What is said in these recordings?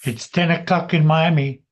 It's 10 o'clock in Miami.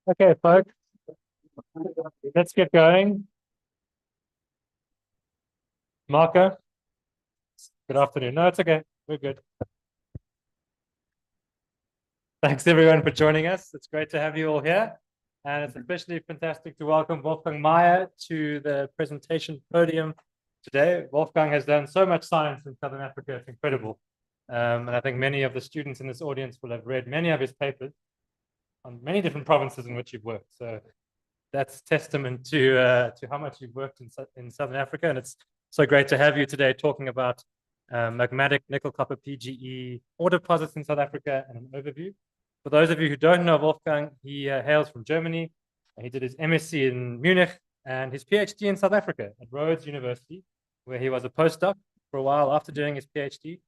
Okay, folks, let's get going. Marco, good afternoon. No, it's okay. We're good. Thanks everyone for joining us. It's great to have you all here. And it's especially fantastic to welcome Wolfgang Maier to the presentation podium today. Wolfgang has done so much science in Southern Africa, it's incredible. And I think many of the students in this audience will have read many of his papers on many different provinces in which you've worked. So that's testament to how much you've worked in Southern Africa. And it's so great to have you today talking about magmatic nickel copper PGE ore deposits in South Africa and an overview. For those of you who don't know Wolfgang, he hails from Germany. He did his MSc in Munich and his PhD in South Africa at Rhodes University, where he was a postdoc for a while after doing his PhD.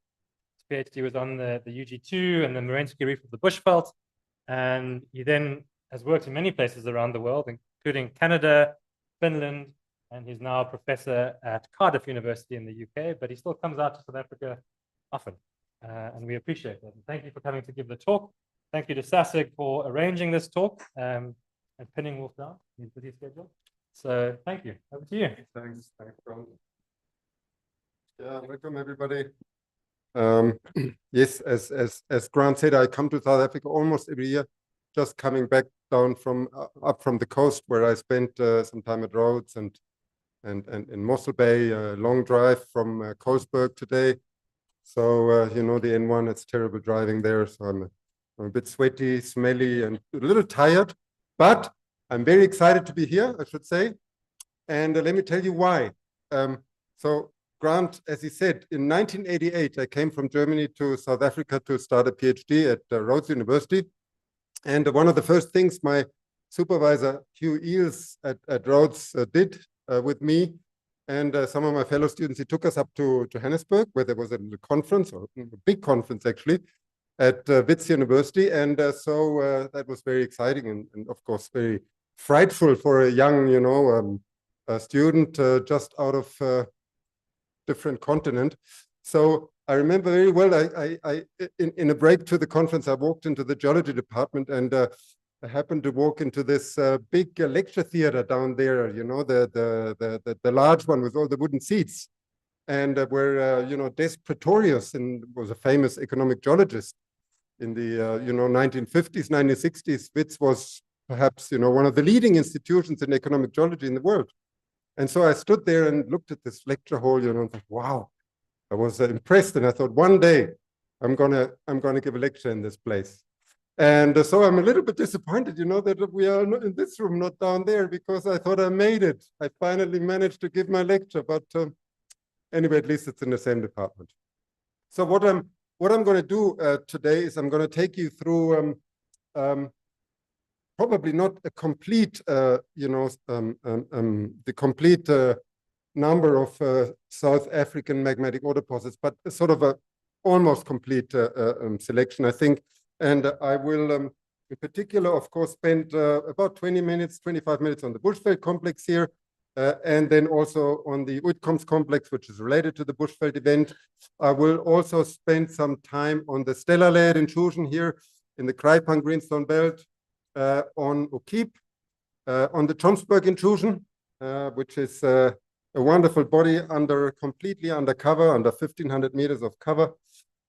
His PhD was on the UG2 and the Merensky Reef of the Bushveld. And he then has worked in many places around the world, including Canada, Finland, and he's now a professor at Cardiff University in the UK, but he still comes out to South Africa often. And we appreciate that. And thank you for coming to give the talk. Thank you to SASIG for arranging this talk and pinning Wolf down his busy schedule. So thank you. Over to you. Thanks, Grant. Yeah, welcome everybody. Yes, as Grant said, I come to South Africa almost every year. Just coming back down from up from the coast where I spent some time at Rhodes and in Mossel Bay, a long drive from Colesberg today. So you know the N1, it's terrible driving there. So I'm a bit sweaty, smelly, and a little tired, but I'm very excited to be here, I should say. And let me tell you why. So Grant, as he said, in 1988, I came from Germany to South Africa to start a PhD at Rhodes University. And one of the first things my supervisor, Hugh Eales at Rhodes did with me and some of my fellow students, he took us up to Johannesburg, where there was a conference, or a big conference actually, at Wits University. And so that was very exciting and of course very frightful for a young, you know, student just out of different continent. So I remember very well, in a break to the conference, I walked into the geology department and I happened to walk into this big lecture theater down there, you know, the large one with all the wooden seats. And where, you know, Des Pretorius was a famous economic geologist in the, you know, 1950s, 1960s. Wits was perhaps, you know, one of the leading institutions in economic geology in the world. And so I stood there and looked at this lecture hall, you know, and thought, wow, I was impressed. And I thought, one day I'm gonna give a lecture in this place. And so I'm a little bit disappointed, you know, that we are not in this room, not down there, because I thought I made it. I finally managed to give my lecture, but anyway, at least it's in the same department. So what I'm going to do today is I'm going to take you through probably not a complete, you know, the complete number of South African magmatic ore deposits, but a sort of a almost complete selection, I think. And I will, in particular, of course, spend about 20 minutes, 25 minutes on the Bushveld complex here, and then also on the Uitkomst complex, which is related to the Bushveld event. I will also spend some time on the stellar layered intrusion here, in the Kraipang Greenstone Belt, on O'Keep, on the Tromsburg intrusion, which is a wonderful body completely undercover, under 1,500 meters of cover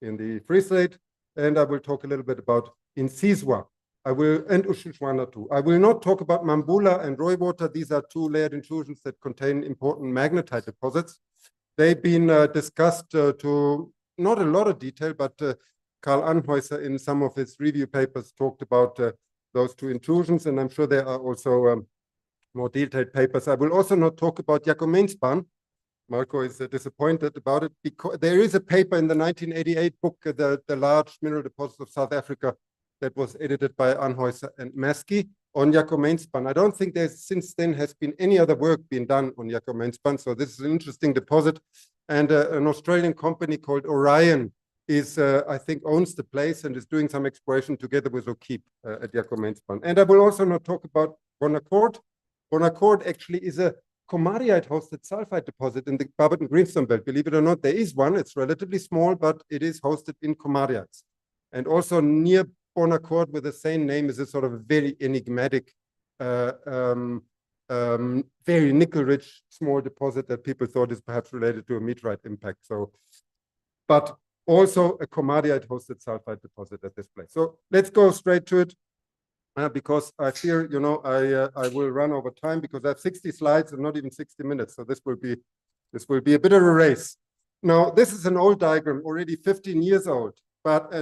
in the Free State. And I will talk a little bit about Insizwa. And Ushishwana too. I will not talk about Mambula and Roywater. These are two layered intrusions that contain important magnetite deposits. They've been discussed to not a lot of detail, but Karl Anhäuser in some of his review papers talked about those two intrusions, and I'm sure there are also more detailed papers. I will also not talk about Jakomenspan. Marco is disappointed about it because there is a paper in the 1988 book, the large mineral deposits of South Africa, that was edited by Anhäuser and Maskey on Jakomenspan. I don't think there's since then has been any other work being done on Jakomenspan. So this is an interesting deposit. And an Australian company called Orion is, I think, owns the place and is doing some exploration together with O'Keep at Jakomenspan. And I will also not talk about Bonaccord. Bonaccord actually is a komariite-hosted sulfide deposit in the Barberton Greenstone Belt. Believe it or not, there is one. It's relatively small, but it is hosted in komariites. And also near Bonaccord with the same name is a sort of a very enigmatic, very nickel-rich small deposit that people thought is perhaps related to a meteorite impact. So, but also a komariite-hosted sulfide deposit at this place. So let's go straight to it. Because I fear, you know, I will run over time because I have 60 slides and not even 60 minutes. So this will be a bit of a race. Now, this is an old diagram, already 15 years old, but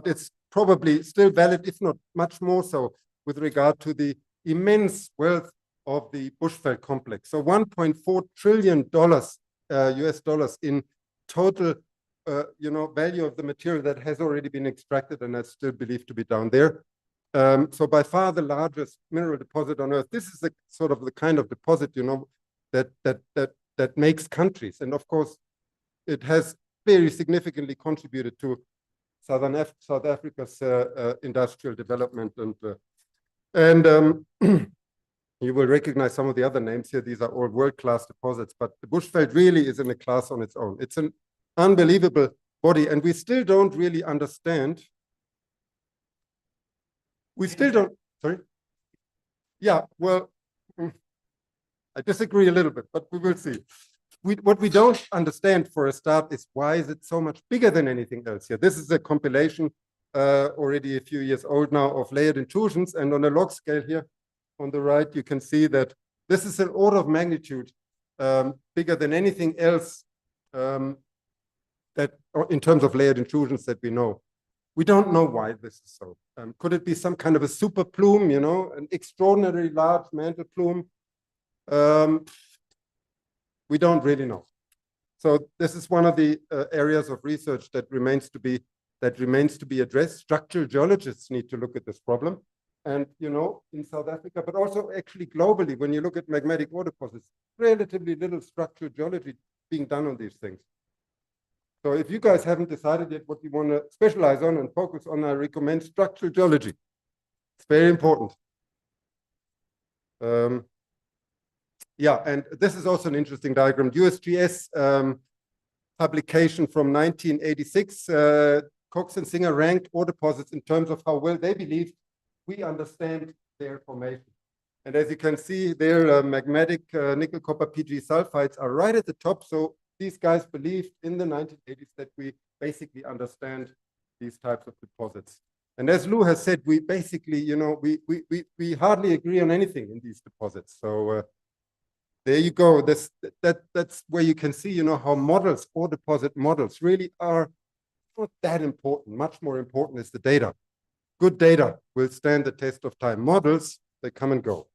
it's probably still valid, if not much more so, with regard to the immense wealth of the Bushveld complex. So $1.4 trillion US dollars in total, you know, value of the material that has already been extracted and that's still believed to be down there. So by far the largest mineral deposit on Earth. This is the sort of the kind of deposit, you know, that makes countries. And of course, it has very significantly contributed to South Africa's industrial development. And you will recognize some of the other names here. These are all world-class deposits, but the Bushveld really is in a class on its own. It's an unbelievable body, and we still don't really understand. We still don't, sorry? Yeah, well, I disagree a little bit, but we will see. What we don't understand for a start is why is it so much bigger than anything else here? This is a compilation already a few years old now of layered intrusions. And on a log scale here on the right, you can see that this is an order of magnitude bigger than anything else that in terms of layered intrusions that we know. We don't know why this is so. Could it be some kind of a super plume, you know, an extraordinarily large mantle plume? We don't really know. So this is one of the areas of research that remains to be addressed. Structural geologists need to look at this problem. And, you know, in South Africa, but also actually globally, when you look at magmatic ore deposits, relatively little structural geology being done on these things. So if you guys haven't decided yet what you want to specialize on and focus on, I recommend structural geology. It's very important. Yeah, and this is also an interesting diagram. USGS publication from 1986. Cox and Singer ranked ore deposits in terms of how well they believe we understand their formation. And as you can see, their magmatic nickel copper PG sulfides are right at the top. So these guys believed in the 1980s that we basically understand these types of deposits. And as Lou has said, we basically, you know, we hardly agree on anything in these deposits. So there you go. That's where you can see, you know, how models, ore deposit models, really are not that important. Much more important is the data. Good data will stand the test of time. Models, they come and go.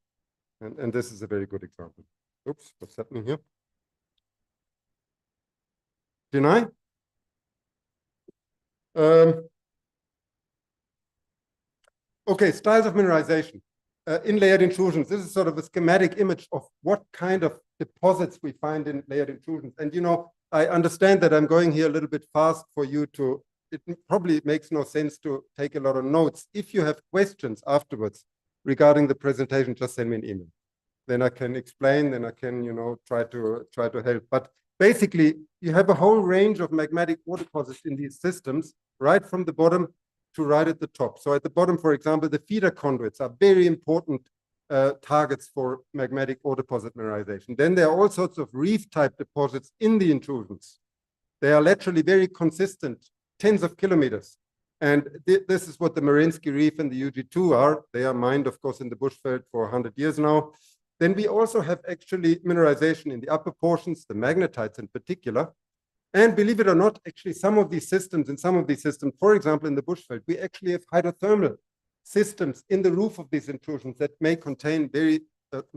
And this is a very good example. Oops, what's happening here? Deny? Okay, styles of mineralization. In layered intrusions, this is sort of a schematic image of what kind of deposits we find in layered intrusions. And, you know, I understand that I'm going here a little bit fast for you to, it probably makes no sense to take a lot of notes. If you have questions afterwards regarding the presentation, just send me an email. Then I can explain, then I can, you know, try to help. But basically, you have a whole range of magmatic ore deposits in these systems, right from the bottom to right at the top. So at the bottom, for example, the feeder conduits are very important targets for magmatic ore deposit mineralization. Then there are all sorts of reef type deposits in the intrusions. They are laterally very consistent, tens of kilometers. And this is what the Marinsky Reef and the UG2 are. They are mined, of course, in the bushveld for 100 years now. Then we also have actually mineralization in the upper portions, the magnetites in particular. And believe it or not, actually some of these systems, for example, in the bushveld, we actually have hydrothermal systems in the roof of these intrusions that may contain very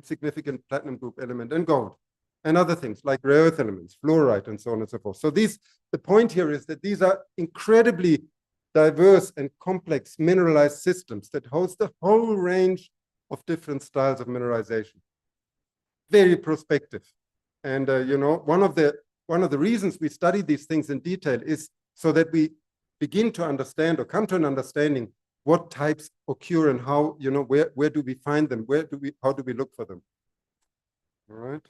significant platinum group element and gold and other things like rare earth elements, fluorite, and so on and so forth. So the point here is that these are incredibly diverse and complex mineralized systems that host a whole range of different styles of mineralization. Very prospective. And you know, one of the reasons we study these things in detail is so that we begin to understand or come to an understanding what types occur and how, you know, where do we find them? How do we look for them? All right.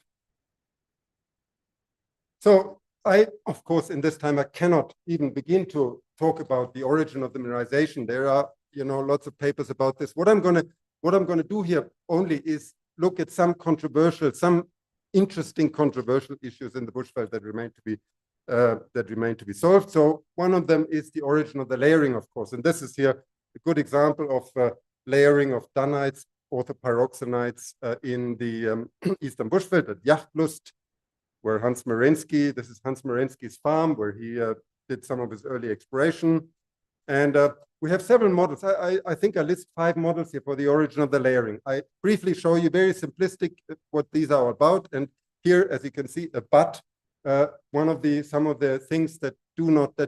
So of course, in this time, I cannot even begin to talk about the origin of the mineralization. There are, you know, lots of papers about this. What I'm gonna do here only is look at some interesting controversial issues in the bushveld that remain to be solved. So one of them is the origin of the layering, of course, and this is here a good example of layering of dunnites, orthopyroxenites in the eastern bushveld at Jachtlust, where this is Hans Marinsky's farm, where he did some of his early exploration. And we have several models. I think I list 5 models here for the origin of the layering. I briefly show you very simplistic what these are about. And here, as you can see, a butt, some of the things that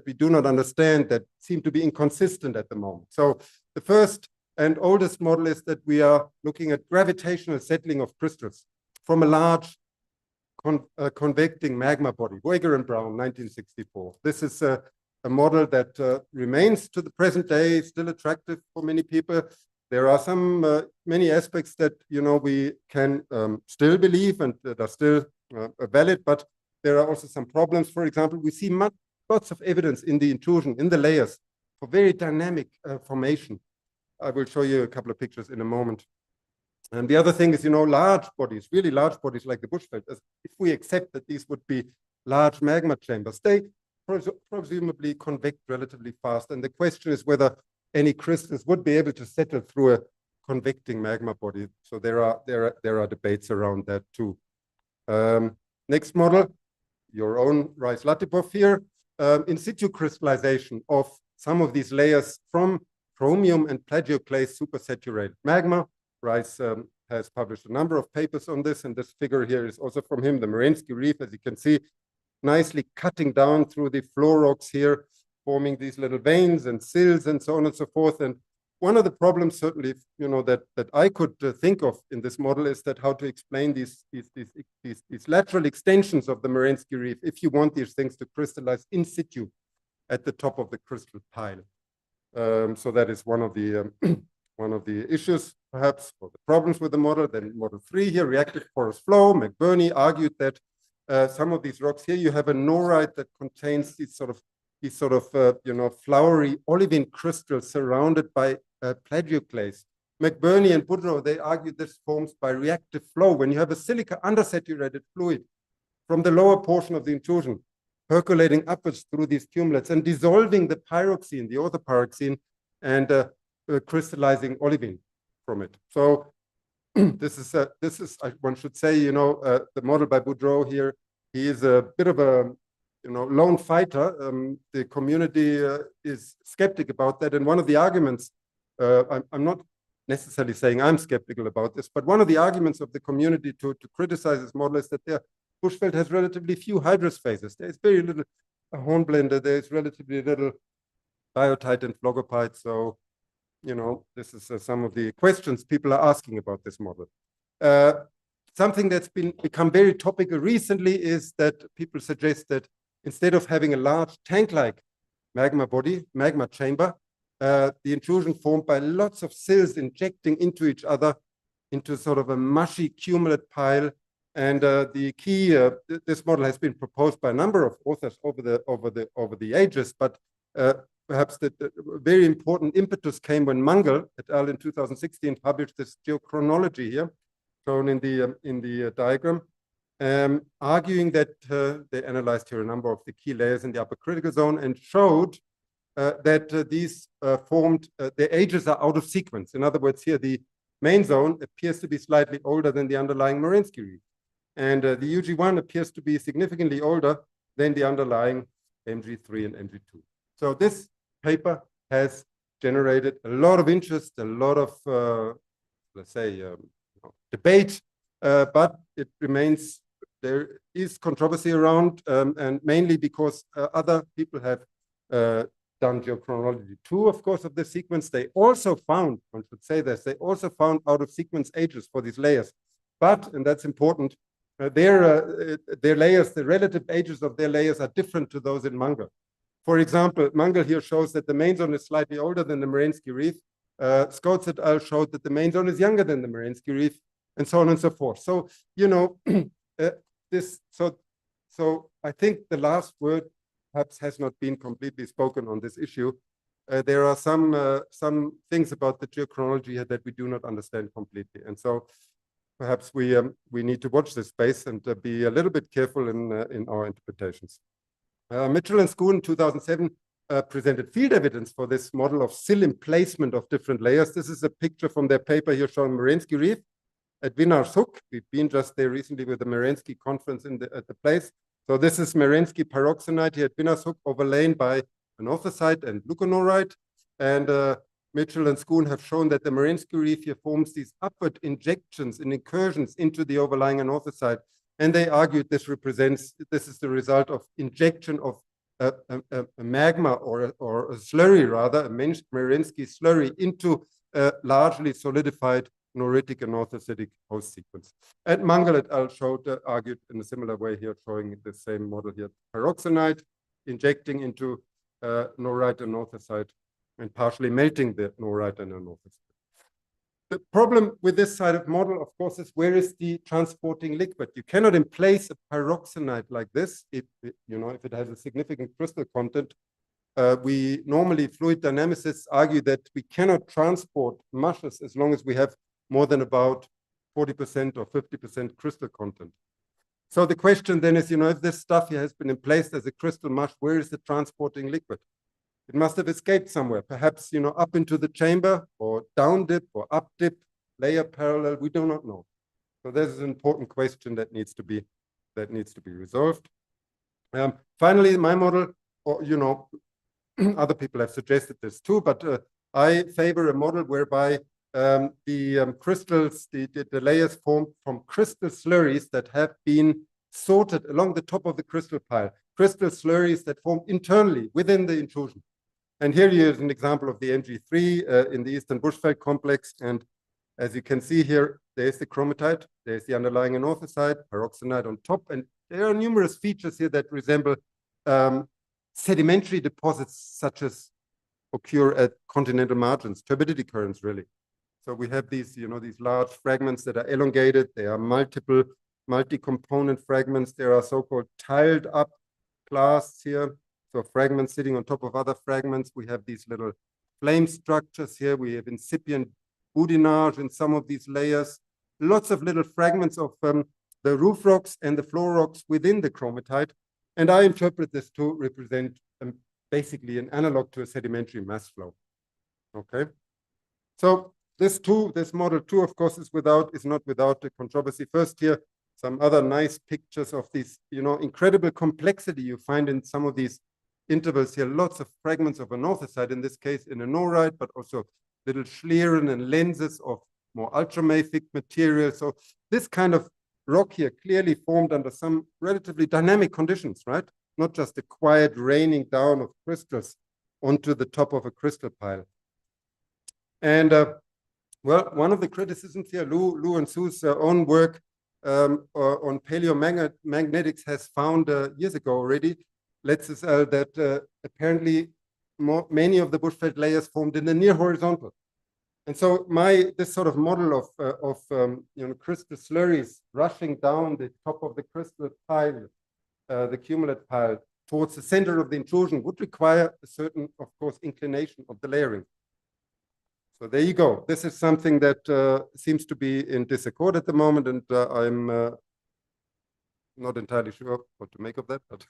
we do not understand that seem to be inconsistent at the moment. So the first and oldest model is that we are looking at gravitational settling of crystals from a large convecting magma body, Boeger and Brown, 1964. This is a model that remains to the present day still attractive for many people. There are many aspects that, you know, we can still believe and that are still valid, but there are also some problems. For example, we see lots of evidence in the intrusion, in the layers, for very dynamic formation. I will show you a couple of pictures in a moment. And the other thing is, you know, large bodies, really large bodies like the bushveld, if we accept that these would be large magma chambers, they presumably convect relatively fast. And the question is whether any crystals would be able to settle through a convecting magma body. So there are debates around that too. Next model, your own Rice-Latipov here, in situ crystallization of some of these layers from chromium and plagioclase supersaturated magma. Rice has published a number of papers on this, and this figure here is also from him, the Marinsky Reef, as you can see, nicely cutting down through the floor rocks here, forming these little veins and sills and so on and so forth. And one of the problems, certainly, you know, that I could think of in this model is that how to explain these lateral extensions of the Marinsky Reef if you want these things to crystallize in situ at the top of the crystal pile. So that is one of the issues, perhaps, or the problems with the model. Then model 3 here, reactive porous flow. McBurney argued that some of these rocks here, you have a norite that contains these sort of you know, flowery olivine crystals surrounded by plagioclase. McBurney and Boudreau, they argued this forms by reactive flow when you have a silica undersaturated fluid from the lower portion of the intrusion percolating upwards through these cumulates and dissolving the pyroxene, the orthopyroxene, and crystallizing olivine from it. So this is one should say, you know, the model by Boudreau here. He is a bit of a, you know, lone fighter. The community is skeptic about that, and one of the arguments, I'm not necessarily saying I'm skeptical about this, but one of the arguments of the community to criticize this model is that their bushveld has relatively few hydrous phases. There's very little hornblende. There's relatively little biotite and phlogopite. So, you know, this is some of the questions people are asking about this model. Something that's become very topical recently is that people suggest that instead of having a large tank-like magma body, magma chamber, the intrusion formed by lots of sills injecting into each other into sort of a mushy cumulate pile. And the key, this model has been proposed by a number of authors over the ages, but perhaps the very important impetus came when Mangel et al. In 2016 published this geochronology here, shown in the diagram, arguing that they analyzed here a number of the key layers in the upper critical zone and showed that these formed, the ages are out of sequence. In other words, here the main zone appears to be slightly older than the underlying Marinsky reef. And the UG1 appears to be significantly older than the underlying MG3 and MG2. So this paper has generated a lot of interest, a lot of, let's say, debate, but it remains, there is controversy around, and mainly because other people have done geochronology too, of course, of the sequence. They also found, one should say this, they also found out of sequence ages for these layers. But, and that's important, their layers, the relative ages of their layers are different to those in Mangel. For example, Mangel here shows that the main zone is slightly older than the Marinsky reef. Scott et al. Showed that the main zone is younger than the Marinsky reef, and so on and so forth. So, you know, so I think the last word perhaps has not been completely spoken on this issue. There are some things about the geochronology here that we do not understand completely, and so perhaps we need to watch this space and be a little bit careful in our interpretations. Mitchell and Schoon in 2007 presented field evidence for this model of sill emplacement of different layers. This is a picture from their paper here showing Marinsky reef at Wienershoek. We've been just there recently with the Marinsky conference at the place. So this is Marinsky pyroxenite here at Wienershoek, overlain by anorthosite and leuconorite. And Mitchell and Schoon have shown that the Marinsky reef here forms these upward injections and incursions into the overlying anorthosite. And they argued this is the result of injection of a magma or a slurry rather, a Marinsky slurry into a largely solidified noritic and orthositic host sequence. And Mangel et al. Argued in a similar way here, showing the same model here. Pyroxenite injecting into norite and orthosite and partially melting the norite and anorthosite. The problem with this side of model, of course, is where is the transporting liquid? You cannot emplace a pyroxenite like this if it has a significant crystal content. We normally, fluid dynamicists argue that we cannot transport mushes as long as we have more than about 40% or 50% crystal content. So the question then is, if this stuff here has been emplaced as a crystal mush, where is the transporting liquid? It must have escaped somewhere, perhaps, up into the chamber or down dip or up dip, layer parallel, we do not know. So this is an important question that needs to be resolved. Finally, my model, or, other people have suggested this too, but I favor a model whereby the crystals, the layers formed from crystal slurries that have been sorted along the top of the crystal pile, crystal slurries that form internally within the intrusion. And here is an example of the MG3 in the Eastern Bushveld complex. And as you can see here, there's the chromatite, there's the underlying anorthosite, pyroxenite on top. And there are numerous features here that resemble sedimentary deposits such as occur at continental margins, turbidity currents really. So we have these, these large fragments that are elongated. There are multi-component fragments. There are so-called tiled up clasts here. So fragments sitting on top of other fragments. We have these little flame structures here. We have incipient boudinage in some of these layers. Lots of little fragments of the roof rocks and the floor rocks within the chromatite. And I interpret this to represent basically an analog to a sedimentary mass flow. Okay. So this model too, of course, is not without the controversy. First here, some other nice pictures of this, incredible complexity you find in some of these intervals here, lots of fragments of anorthosite, in this case in anorite, but also little schlieren and lenses of more ultramafic material. So this kind of rock here clearly formed under some relatively dynamic conditions, right? Not just a quiet raining down of crystals onto the top of a crystal pile. And well, one of the criticisms here, Lou and Sue's own work on paleomagnetics has found years ago already, that apparently many of the Bushveld layers formed in the near horizontal. And so this sort of model of crystal slurries rushing down the top of the crystal pile, the cumulate pile, towards the center of the intrusion would require a certain, of course, inclination of the layering. So there you go. This is something that seems to be in disaccord at the moment, and I'm not entirely sure what to make of that, but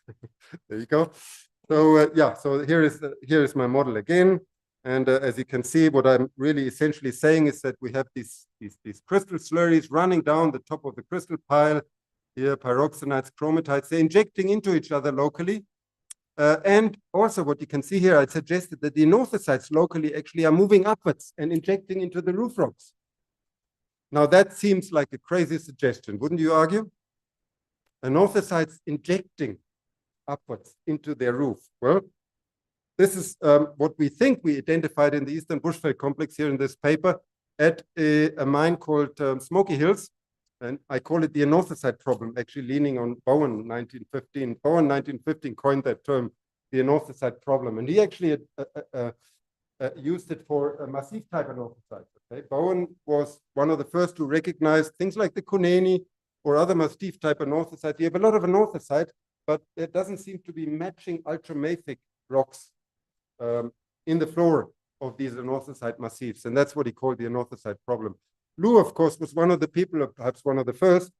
there you go. So yeah, so here is my model again. And as you can see, what I'm really essentially saying is that we have these crystal slurries running down the top of the crystal pile. Here, pyroxenides, chromatides, they're injecting into each other locally. And also what you can see here, I suggested that the anorthosites locally actually are moving upwards and injecting into the roof rocks. Now that seems like a crazy suggestion, wouldn't you argue? Anorthosites injecting upwards into their roof. Well, this is what we think we identified in the Eastern Bushveld complex here in this paper at a mine called Smoky Hills. And I call it the anorthosite problem, actually leaning on Bowen 1915. Bowen 1915 coined that term, the anorthosite problem. And he actually used it for massif type anorthosites. Okay? Bowen was one of the first to recognize things like the Kuneni or other massif type anorthosites. You have a lot of anorthosite, but it doesn't seem to be matching ultramafic rocks in the floor of these anorthosite massifs. And that's what he called the anorthosite problem. Lu, of course, was one of the people, or perhaps one of the first,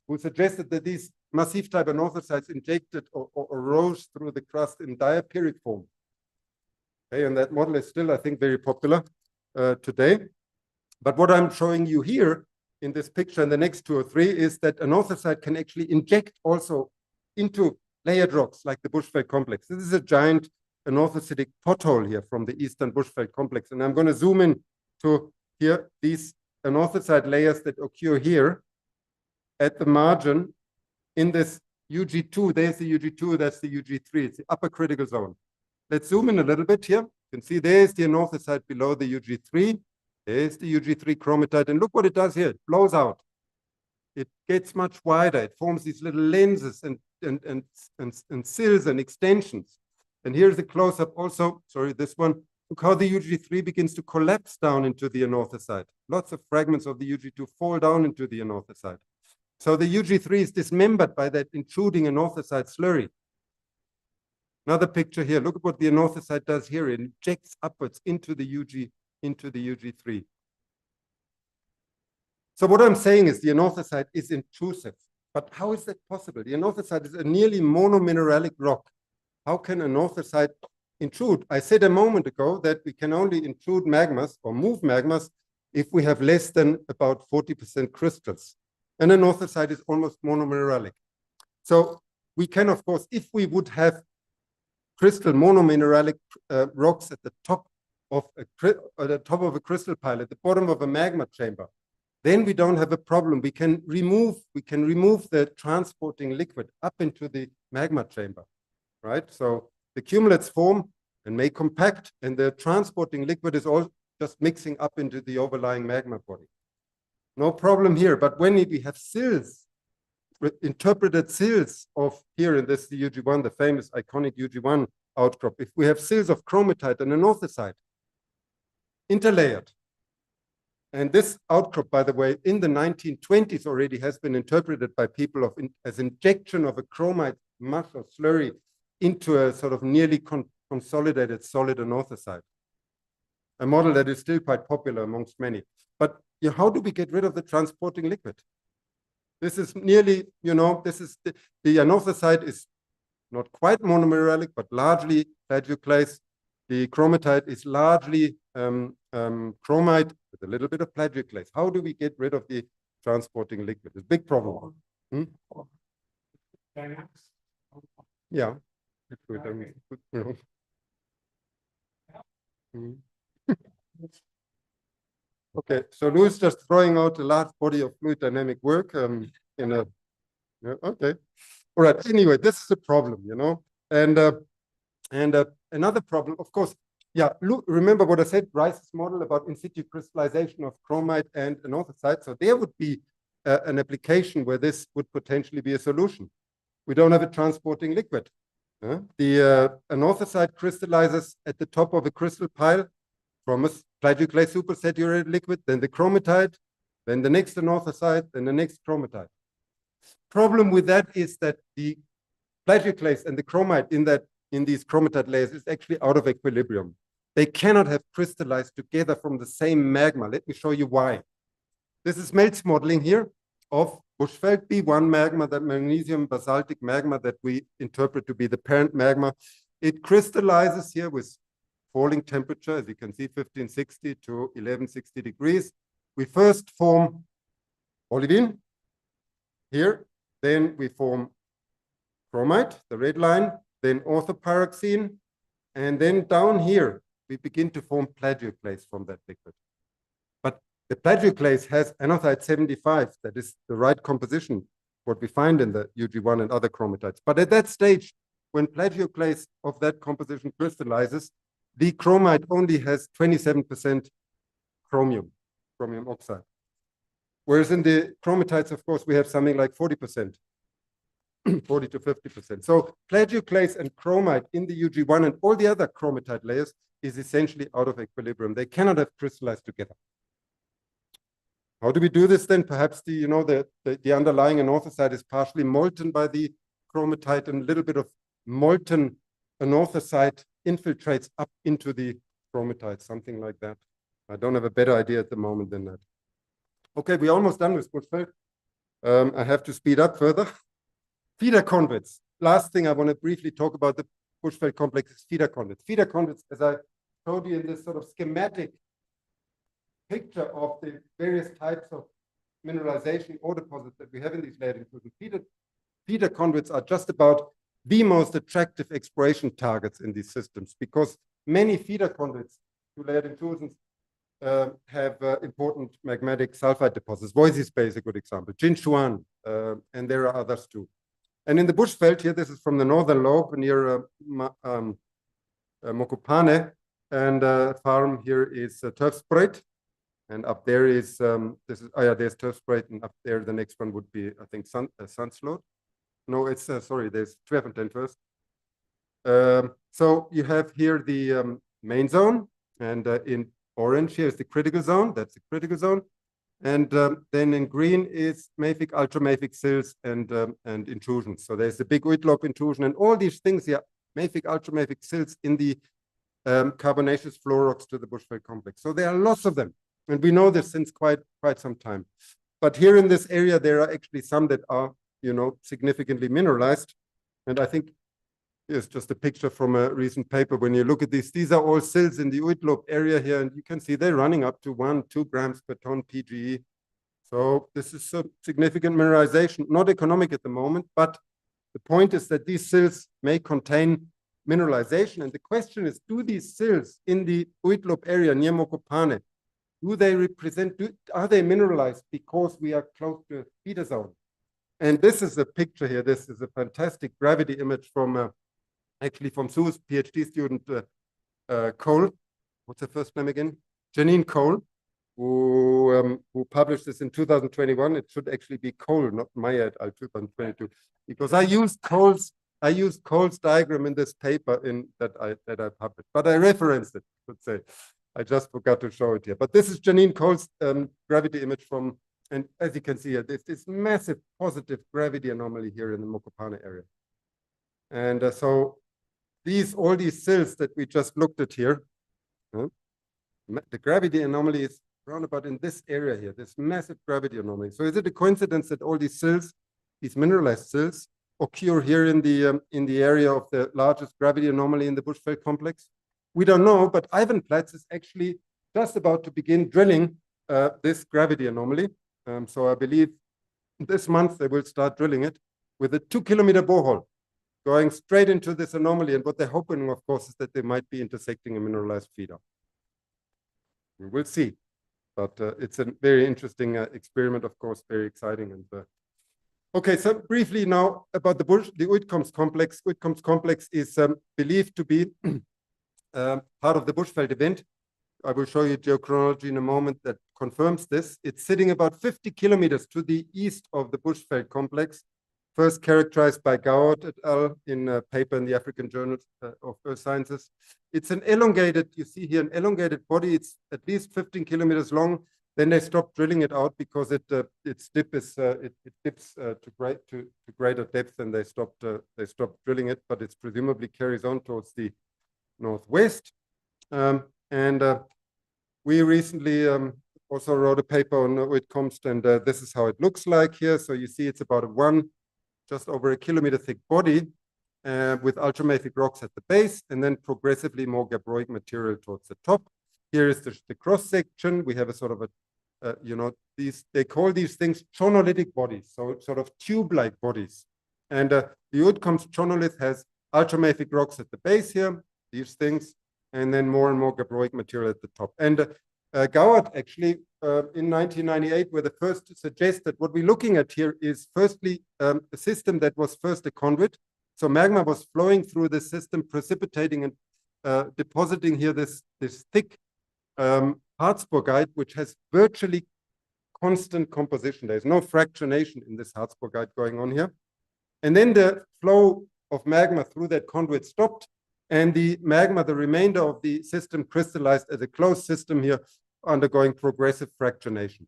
who suggested that these massif type anorthosites injected or rose through the crust in diapiric form. Okay, and that model is still, I think, very popular today. But what I'm showing you here in this picture and the next two or three is that anorthosite can actually inject also into layered rocks like the Bushveld complex. This is a giant anorthositic pothole here from the Eastern Bushveld complex. And I'm going to zoom in to here, these anorthosite layers that occur here at the margin in this UG2. There's the UG2, that's the UG3. It's the upper critical zone. Let's zoom in a little bit here. You can see there's the anorthosite below the UG3. There's the UG3 chromatite. And look what it does here. It blows out. It gets much wider. It forms these little lenses and sills and extensions. And here's a close-up also. Sorry, this one. Look how the UG3 begins to collapse down into the anorthosite. Lots of fragments of the UG2 fall down into the anorthosite. So the UG3 is dismembered by that intruding anorthosite slurry. Another picture here. Look at what the anorthosite does here. It injects upwards into the UG3. So what I'm saying is the anorthosite is intrusive. But how is that possible? The anorthosite is a nearly monomineralic rock. How can anorthosite intrude? I said a moment ago that we can only intrude magmas or move magmas if we have less than about 40% crystals. And anorthosite is almost monomineralic. So we can, of course, if we would have crystal monomineralic rocks at the top of a crystal pile, at the bottom of a magma chamber, then we don't have a problem. We can remove the transporting liquid up into the magma chamber, right? So the cumulates form and may compact, and the transporting liquid is all just mixing up into the overlying magma body. No problem here. But when we have sills, interpreted sills of here in this the UG1, the famous iconic UG1 outcrop, if we have sills of chromatite and anorthosite interlayered, and this outcrop, by the way, in the 1920s already has been interpreted by people as injection of a chromite mush or slurry into a sort of nearly consolidated solid anorthosite, a model that is still quite popular amongst many. But how do we get rid of the transporting liquid? This is nearly, this is the anorthosite is not quite monomineralic, but largely plagioclase. The chromatite is largely chromite with a little bit of plagioclase. How do we get rid of the transporting liquid? It's a big problem. Yeah. Okay, so Lou's just throwing out a large body of fluid dynamic work okay. All right, anyway, this is a problem, and another problem, of course, yeah, remember what I said, Rice's model about in situ crystallization of chromite and anorthosite. So there would be an application where this would potentially be a solution. We don't have a transporting liquid. The anorthosite crystallizes at the top of a crystal pile from a plagioclase supersaturated liquid, then the chromatite, then the next anorthosite, then the next chromatite. Problem with that is that the plagioclase and the chromite in these chromatite layers is actually out of equilibrium. They cannot have crystallized together from the same magma. Let me show you why. This is Meltz modeling here of Bushveld B1 magma, that magnesium basaltic magma that we interpret to be the parent magma. It crystallizes here with falling temperature, as you can see, 1560 to 1160 degrees. We first form olivine here, then we form chromite, the red line, then orthopyroxene, and then down here, we begin to form plagioclase from that liquid. But the plagioclase has anorthite 75, that is the right composition, what we find in the UG1 and other chromatites. But at that stage, when plagioclase of that composition crystallizes, the chromite only has 27% chromium oxide. Whereas in the chromatites, of course, we have something like 40%, 40 to 50%. So plagioclase and chromite in the UG1 and all the other chromatite layers is essentially out of equilibrium. They cannot have crystallized together. How do we do this then? Perhaps the underlying anorthosite is partially molten by the chromatite, and a little bit of molten anorthosite infiltrates up into the chromatite, something like that. I don't have a better idea at the moment than that. Okay, we're almost done with Bushveld. I have to speed up further. Feeder conduits. Last thing I want to briefly talk about the Bushveld complex is feeder conduits. Feeder conduits, as I showed you in this sort of schematic picture of the various types of mineralization or deposits that we have in these layered intrusions. Feeder conduits are just about the most attractive exploration targets in these systems, because many feeder conduits to layered intrusions have important magmatic sulfide deposits. Voisey's Bay is a good example, Jinshuan, and there are others too. And in the Bushveld here, this is from the northern lobe near Mokopane, and farm here is Turfspreid, and up there is there's Turfspreid, and up there the next one would be, I think, Sunslot. No, it's sorry, there's Tweefontein first. So you have here the main zone, and in orange here is the critical zone. That's the critical zone. And then in green is mafic, ultramafic sills and intrusions. So there's the big Uitlop intrusion and all these things here, mafic, ultramafic sills in the carbonaceous floor rocks to the Bushveld complex. So there are lots of them. And we know this since quite some time. But here in this area, there are actually some that are, significantly mineralized. And I think here's just a picture from a recent paper. When you look at these are all sills in the Uitlop area here, and you can see they're running up to 1-2 grams per ton PGE. So this is a significant mineralization, not economic at the moment, but the point is that these sills may contain mineralization. And the question is, do these sills in the Uitlop area near Mokopane, do they represent, are they mineralized because we are close to a feeder zone? And this is a picture here. This is a fantastic gravity image from actually from Sue's PhD student, Cole. What's her first name again? Janine Cole, who published this in 2021. It should actually be Cole, not Maier et al. 2022, because I used Cole's diagram in this paper that I published, but I referenced it. I should say, I just forgot to show it here. But this is Janine Cole's gravity image from, and as you can see here, there's this massive positive gravity anomaly here in the Mokopane area, and so. All these sills that we just looked at here, the gravity anomaly is around about in this area here, this massive gravity anomaly. So is it a coincidence that all these sills, these mineralized sills, occur here in the area of the largest gravity anomaly in the Bushveld complex? We don't know, but Ivanplatz is actually just about to begin drilling this gravity anomaly. So I believe this month they will start drilling it with a 2-kilometer borehole, going straight into this anomaly. And what they're hoping, of course, is that they might be intersecting a mineralized feeder. We will see. But it's a very interesting experiment, of course, very exciting. And okay, so briefly now about the Uitkomst complex. Uitkomst complex is believed to be part of the Bushveld event. I will show you geochronology in a moment that confirms this. It's sitting about 50 kilometers to the east of the Bushveld complex, first characterized by Goward et al. In a paper in the African Journal of Earth Sciences. It's an elongated, you see here, an elongated body. It's at least 15 kilometers long, Then they stopped drilling it out because its dip is it dips to greater depth, and they stopped drilling it. But it presumably carries on towards the northwest. We recently also wrote a paper on Witkomst, and this is how it looks like here. So you see it's about just over a kilometer thick body with ultramafic rocks at the base, and then progressively more gabbroic material towards the top. Here is the cross section. We have a sort of they call these things chonolithic bodies, so sort of tube-like bodies. And the Witkomst chonolith has ultramafic rocks at the base here, these things, and then more and more gabbroic material at the top. And Goward actually in 1998 were the first to suggest that what we're looking at here is firstly a system that was first a conduit. So magma was flowing through the system, precipitating and depositing here this thick Harzburgite, which has virtually constant composition. There's no fractionation in this Harzburgite going on here. And then the flow of magma through that conduit stopped, and the magma, the remainder of the system, crystallized as a closed system here, undergoing progressive fractionation.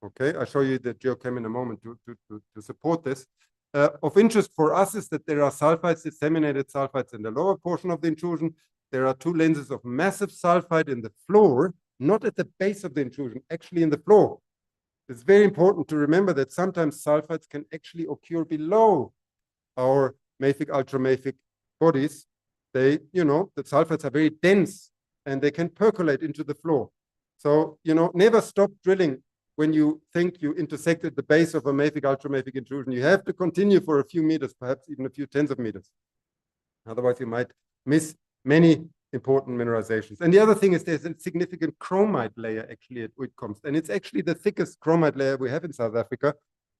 Okay, I'll show you the geochem in a moment to support this. Of interest for us is that there are sulfides, disseminated sulfides in the lower portion of the intrusion. There are two lenses of massive sulfide in the floor, not at the base of the intrusion, actually in the floor. It's very important to remember that sometimes sulfides can actually occur below our mafic, ultramafic bodies. The sulfides are very dense and they can percolate into the floor. So, never stop drilling when you think you intersected the base of a mafic, ultramafic intrusion. You have to continue for a few meters, perhaps even a few tens of meters. Otherwise, you might miss many important mineralizations. And the other thing is there's a significant chromite layer actually at Witkomst. And it's actually the thickest chromite layer we have in South Africa.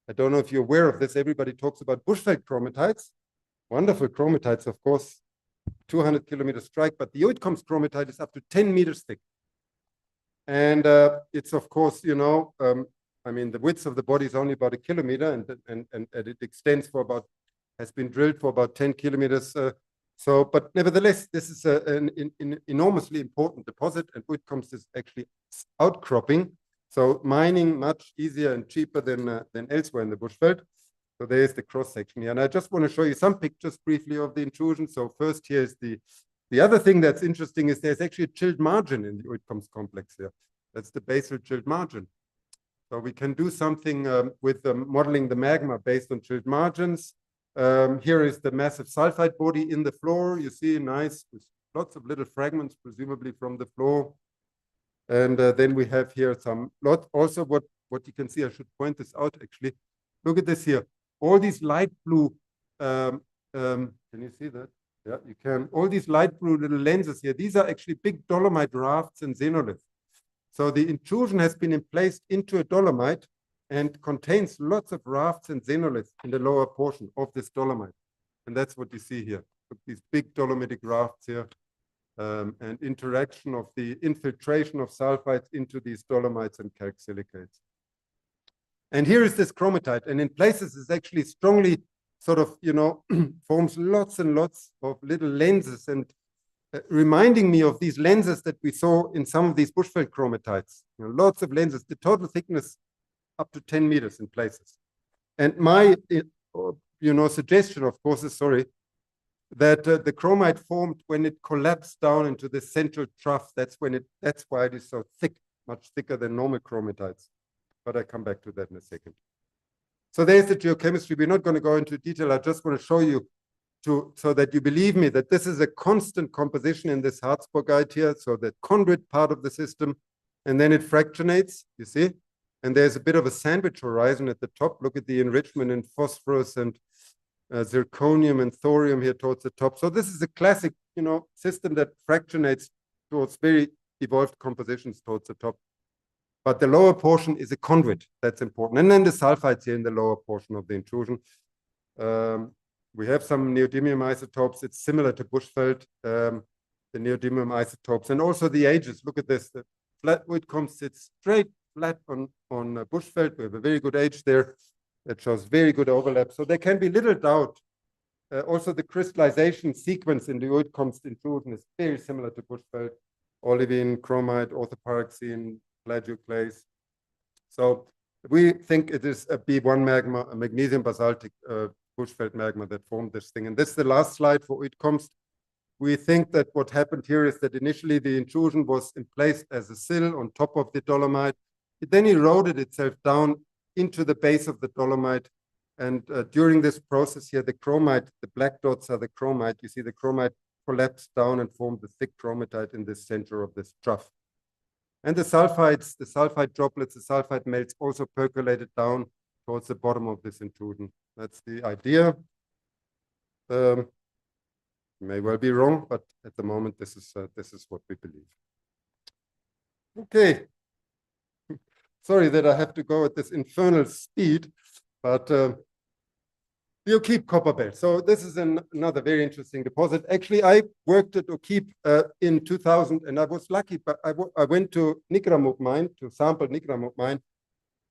I don't know if you're aware of this. Everybody talks about bushveld chromatites. Wonderful chromatites, of course, 200 kilometer strike, but the Witkomst chromatite is up to 10 meters thick. And it's, of course, I mean, the width of the body is only about 1 kilometer, and it extends for has been drilled for about 10 kilometers. But nevertheless, this is an enormously important deposit, and Witkomst is actually outcropping. So mining much easier and cheaper than elsewhere in the bushveld. So there's the cross section here. And I just want to show you some pictures briefly of the intrusion. So first here is the other thing that's interesting is there's actually a chilled margin in the Witkomst complex here. That's the basal chilled margin. So we can do something with modeling the magma based on chilled margins. Here is the massive sulfide body in the floor. You see, nice, with lots of little fragments, presumably from the floor. And then we have here also what you can see, I should point this out actually. Look at this here. All these light blue, can you see that? Yeah, you can. All these light blue little lenses here, these are actually big dolomite rafts and xenolith. So the intrusion has been placed into a dolomite and contains lots of rafts and xenolith in the lower portion of this dolomite. And that's what you see here. Look, these big dolomitic rafts here, and interaction of the infiltration of sulfides into these dolomites and calc silicates. And here is this chromatite, and in places it's actually strongly sort of, forms lots and lots of little lenses, and reminding me of these lenses that we saw in some of these bushveld chromatites. Lots of lenses, the total thickness up to 10 meters in places. And my, suggestion, of course, is, that the chromite formed when it collapsed down into the central trough. That's why it is so thick, much thicker than normal chromatites. But I come back to that in a second. So there's the geochemistry. We're not going to go into detail. I just want to show you so that you believe me that this is a constant composition in this Harzburgite here. So the conduit part of the system, and then it fractionates, you see? And there's a bit of a sandwich horizon at the top. Look at the enrichment in phosphorus and zirconium and thorium here towards the top. So this is a classic, system that fractionates towards very evolved compositions towards the top. But the lower portion is a conduit. That's important. And then the sulfides here in the lower portion of the intrusion. We have some neodymium isotopes. It's similar to bushveld, the neodymium isotopes. And also the ages. Look at this. The flat Witkomst sits straight flat on bushveld. We have a very good age there that shows very good overlap. So there can be little doubt. Also, the crystallization sequence in the Witkomst intrusion is very similar to bushveld. Olivine, chromite, orthopyroxene, plagioclase. So we think it is a B1 magma, a magnesium basaltic bushveld magma that formed this thing. And this is the last slide for Uitkomst. We think that what happened here is that initially the intrusion was placed as a sill on top of the dolomite. It then eroded itself down into the base of the dolomite. And during this process here, the chromite, the black dots are the chromite. You see the chromite collapsed down and formed the thick chromatite in the center of this trough. And the sulfides, the sulfide droplets, the sulfide melts also percolated down towards the bottom of this intrusion. That's the idea. May well be wrong, but at the moment, this is what we believe. Okay. Sorry that I have to go at this infernal speed, but the O'Keepe copper belt. So this is another very interesting deposit. Actually, I worked at O'Keepe in 2000, and I was lucky, but I went to Nikramuk mine, to sample Nikramuk mine,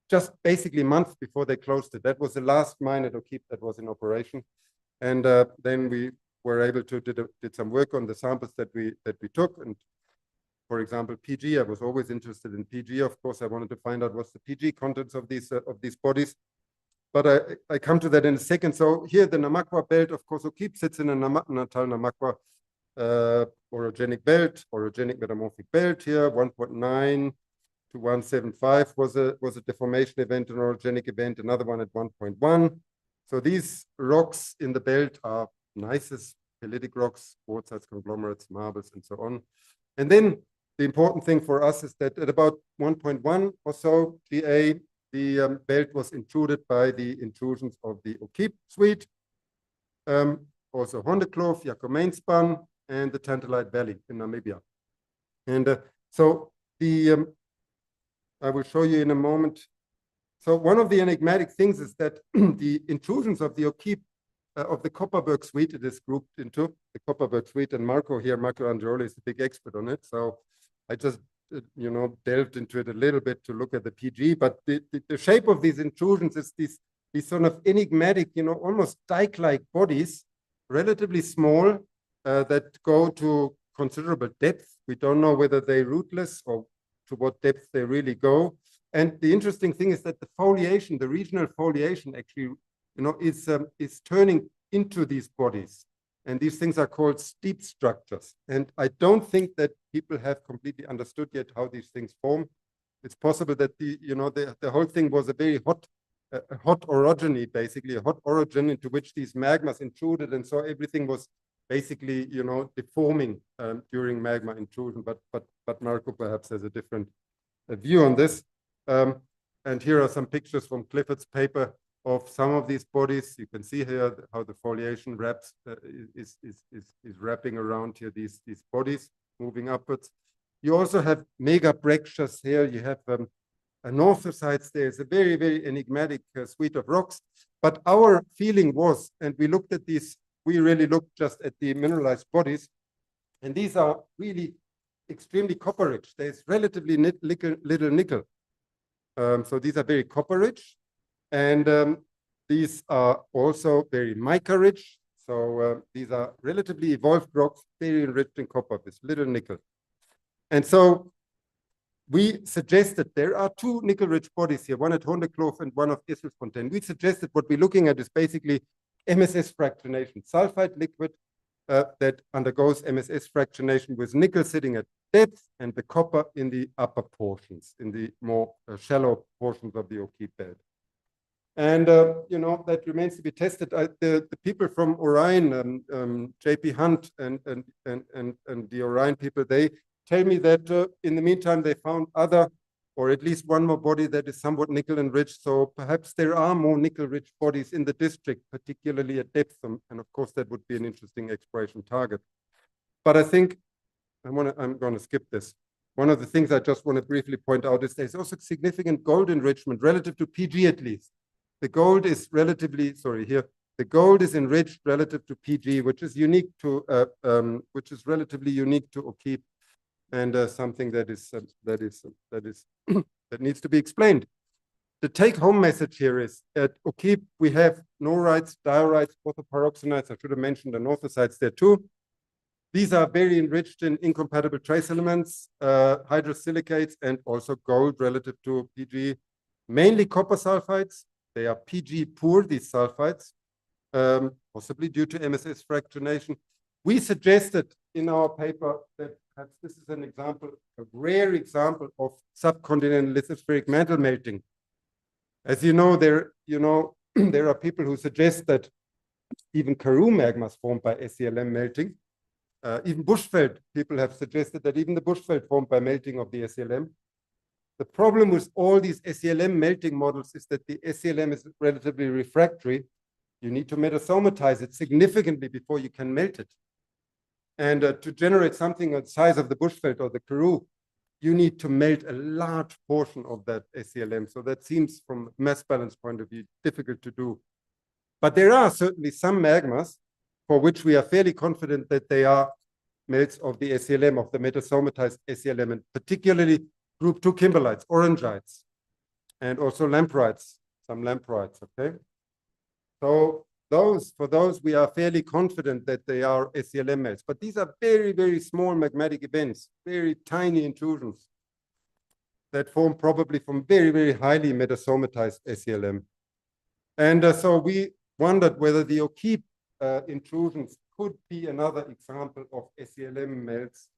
just basically months before they closed it. That was the last mine at O'Keepe that was in operation. And then we were able to did some work on the samples that we took. And for example, PG, I was always interested in PG. Of course, I wanted to find out what's the PG contents of these bodies. But I come to that in a second. So here, the Namakwa belt, of course, O'Keepe sits in a Natal Namakwa orogenic belt, orogenic metamorphic belt here. 1.9 to 175 was a deformation event, an orogenic event. Another one at 1.1. So these rocks in the belt are gneiss, pelitic rocks, quartzites, conglomerates, marbles, and so on. And then the important thing for us is that at about 1.1 or so GA, the belt was intruded by the intrusions of the O'Keepe suite, also Hondekloof, Jacomainspan, and the Tantalite Valley in Namibia. And so I will show you in a moment. So one of the enigmatic things is that the intrusions of the O'Keepe, of the Kopparberg suite, it is grouped into the Kopparberg suite, and Marco Andreoli is the big expert on it. So I just, delved into it a little bit to look at the PG, but the shape of these intrusions is these sort of enigmatic, almost dike-like bodies, relatively small, that go to considerable depth. We don't know whether they're rootless or to what depth they really go. And the interesting thing is that the foliation, the regional foliation actually, is turning into these bodies. And these things are called steep structures. And I don't think that people have completely understood yet how these things form. It's possible that the whole thing was a very hot orogeny, basically a hot orogen into which these magmas intruded. And so everything was basically, deforming during magma intrusion. But Marco perhaps has a different view on this. And here are some pictures from Clifford's paper of some of these bodies. You can see here how the foliation wraps is wrapping around here these bodies moving upwards. You also have mega breccias here. You have anorthosites. There's a very, very enigmatic suite of rocks. But our feeling was, and we looked at these, we really looked just at the mineralized bodies, and these are really extremely copper rich. There's relatively little nickel. So these are very copper rich. And these are also very mica rich. So these are relatively evolved rocks, very enriched in copper with little nickel. And so we suggested there are two nickel-rich bodies here, one at Hondekloof and one of Isselfontein. We suggested what we're looking at is basically MSS fractionation, sulfide liquid that undergoes MSS fractionation with nickel sitting at depth and the copper in the upper portions, in the more shallow portions of the O'Keepe belt. And, that remains to be tested. The people from Orion, JP Hunt and the Orion people, they tell me that in the meantime, they found other, or at least one more body that is somewhat nickel enriched. So perhaps there are more nickel rich bodies in the district, particularly at depth. And of course, that would be an interesting exploration target. But I think I'm going to skip this. One of the things I just want to briefly point out is there's also significant gold enrichment relative to PG at least. The gold is relatively, the gold is enriched relative to PG, which is unique to, relatively unique to O'Keepe, and something that needs to be explained. The take-home message here is at O'Keepe we have norites, diorites, orthopyroxenites. I should have mentioned the orthosites there too. These are very enriched in incompatible trace elements, hydrosilicates, and also gold relative to PG. mainly copper sulfides. They are Pg poor, these sulfides, possibly due to MSS fractionation. We suggested in our paper that perhaps this is an example, a rare example of subcontinental lithospheric mantle melting. As you know, there are people who suggest that even Karoo magmas formed by SELM melting. Even Bushveld, people have suggested that even the Bushveld formed by melting of the SELM. The problem with all these SELM melting models is that the SELM is relatively refractory. You need to metasomatize it significantly before you can melt it. And to generate something the size of the Bushveld or the Karoo, you need to melt a large portion of that SELM. So that seems, from a mass balance point of view, difficult to do. But there are certainly some magmas for which we are fairly confident that they are melts of the SELM, of the metasomatized SELM, and particularly group 2 kimberlites, orangites, and also lamprites, some lamprites, okay? So for those, we are fairly confident that they are SELM melts. But these are very, very small magmatic events, very tiny intrusions that form probably from very, very highly metasomatized SELM. And so we wondered whether the O'Keefe intrusions could be another example of SELM melts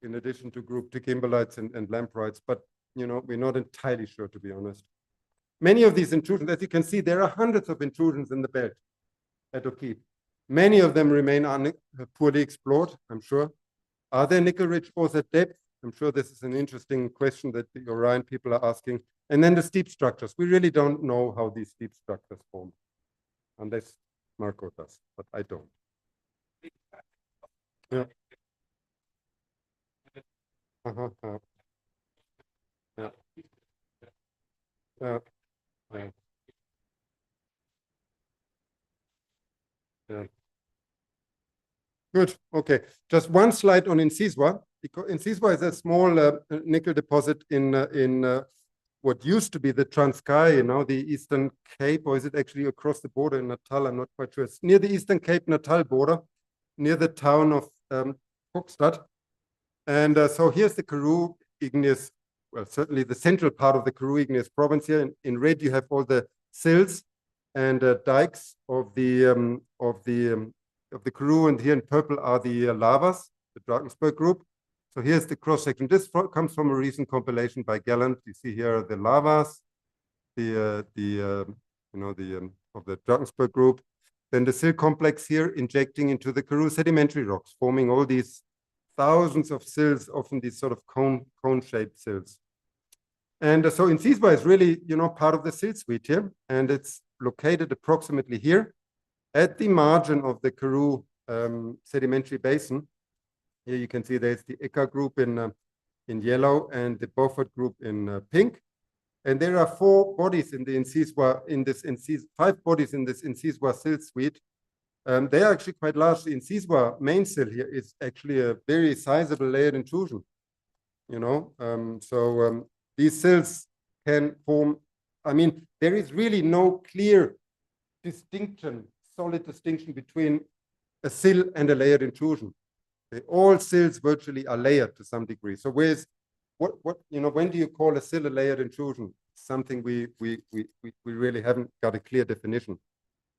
in addition to group 2 kimberlites and lamprites. But we're not entirely sure, to be honest. Many of these intrusions, as you can see, there are hundreds of intrusions in the belt at O'Keefe. Many of them remain poorly explored, I'm sure. Are there nickel-rich ores at depth? I'm sure this is an interesting question that the Orion people are asking. And then the steep structures. We really don't know how these steep structures form, unless Marco does, but I don't. Yeah. Yeah. Yeah. Yeah. Yeah. Good. Okay. Just one slide on Insiswa. Because Insiswa is a small nickel deposit in what used to be the Transkei, the Eastern Cape, or is it actually across the border in Natal? I'm not quite sure. It's near the Eastern Cape Natal border, near the town of Kokstad. And so here's the Karoo igneous, well, certainly the central part of the Karoo igneous province here. In red, you have all the sills and dikes of the Karoo, and here in purple are the lavas, the Drakensberg group. So here's the cross section. This comes from a recent compilation by Gallant. You see here are the lavas, of the Drakensberg group. Then the sill complex here injecting into the Karoo sedimentary rocks, forming all these thousands of sills, often these sort of cone-shaped sills. And so Insiswa is really, part of the sill suite here, and it's located approximately here at the margin of the Karoo sedimentary basin. Here you can see there's the Eka group in yellow and the Beaufort group in pink. And there are 4 bodies in the Insiswa, 5 bodies in this Insiswa sill suite. They are actually quite large. The Insiswa main sill here is actually a very sizable layered intrusion. These sills can form, there is really no clear distinction, solid distinction between a sill and a layered intrusion. All sills virtually are layered to some degree. So when do you call a sill a layered intrusion? Something we really haven't got a clear definition.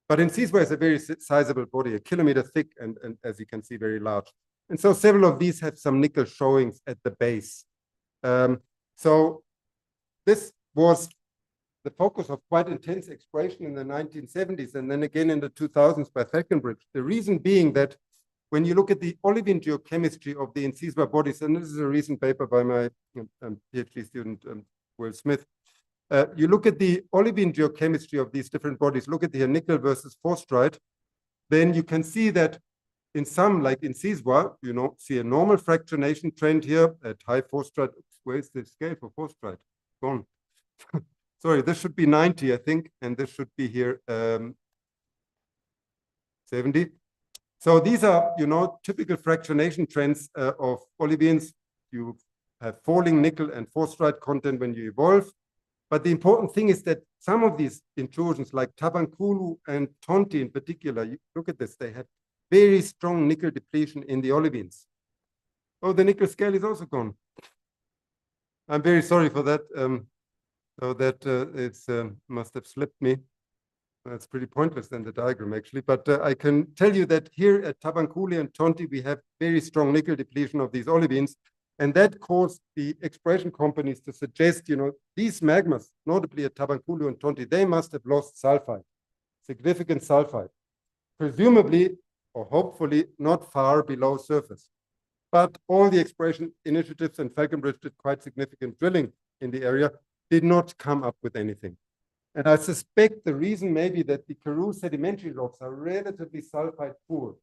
But Insiswa is a very sizable body, 1 kilometer thick, and as you can see, very large. And so several of these have some nickel showings at the base. So this was the focus of quite intense exploration in the 1970s and then again in the 2000s by Falconbridge. The reason being that when you look at the olivine geochemistry of the Insiswa bodies, and this is a recent paper by my PhD student, Will Smith, you look at the olivine geochemistry of these different bodies, look at the nickel versus forstrite, then you can see that in some, like Insiswa, see a normal fractionation trend here at high forstrite. Where's the scale for forstrite? Gone. Sorry, this should be 90, I think, and this should be here 70. So these are, typical fractionation trends of olivines. You have falling nickel and forstrite content when you evolve. But the important thing is that some of these intrusions, like Tabankulu and Tonti in particular, you look at this, they had very strong nickel depletion in the olivines. Oh, the nickel scale is also gone. I'm very sorry for that. So that it's must have slipped me. That's pretty pointless then, the diagram actually. But I can tell you that here at Tabankuli and Tonti, we have very strong nickel depletion of these olivines. And that caused the exploration companies to suggest, these magmas, notably at Tabankulu and Tonti, they must have lost sulfide, significant sulfide, presumably or hopefully not far below surface. But all the exploration initiatives, and Falconbridge did quite significant drilling in the area, did not come up with anything. And I suspect the reason may be that the Karoo sedimentary rocks are relatively sulfide poor.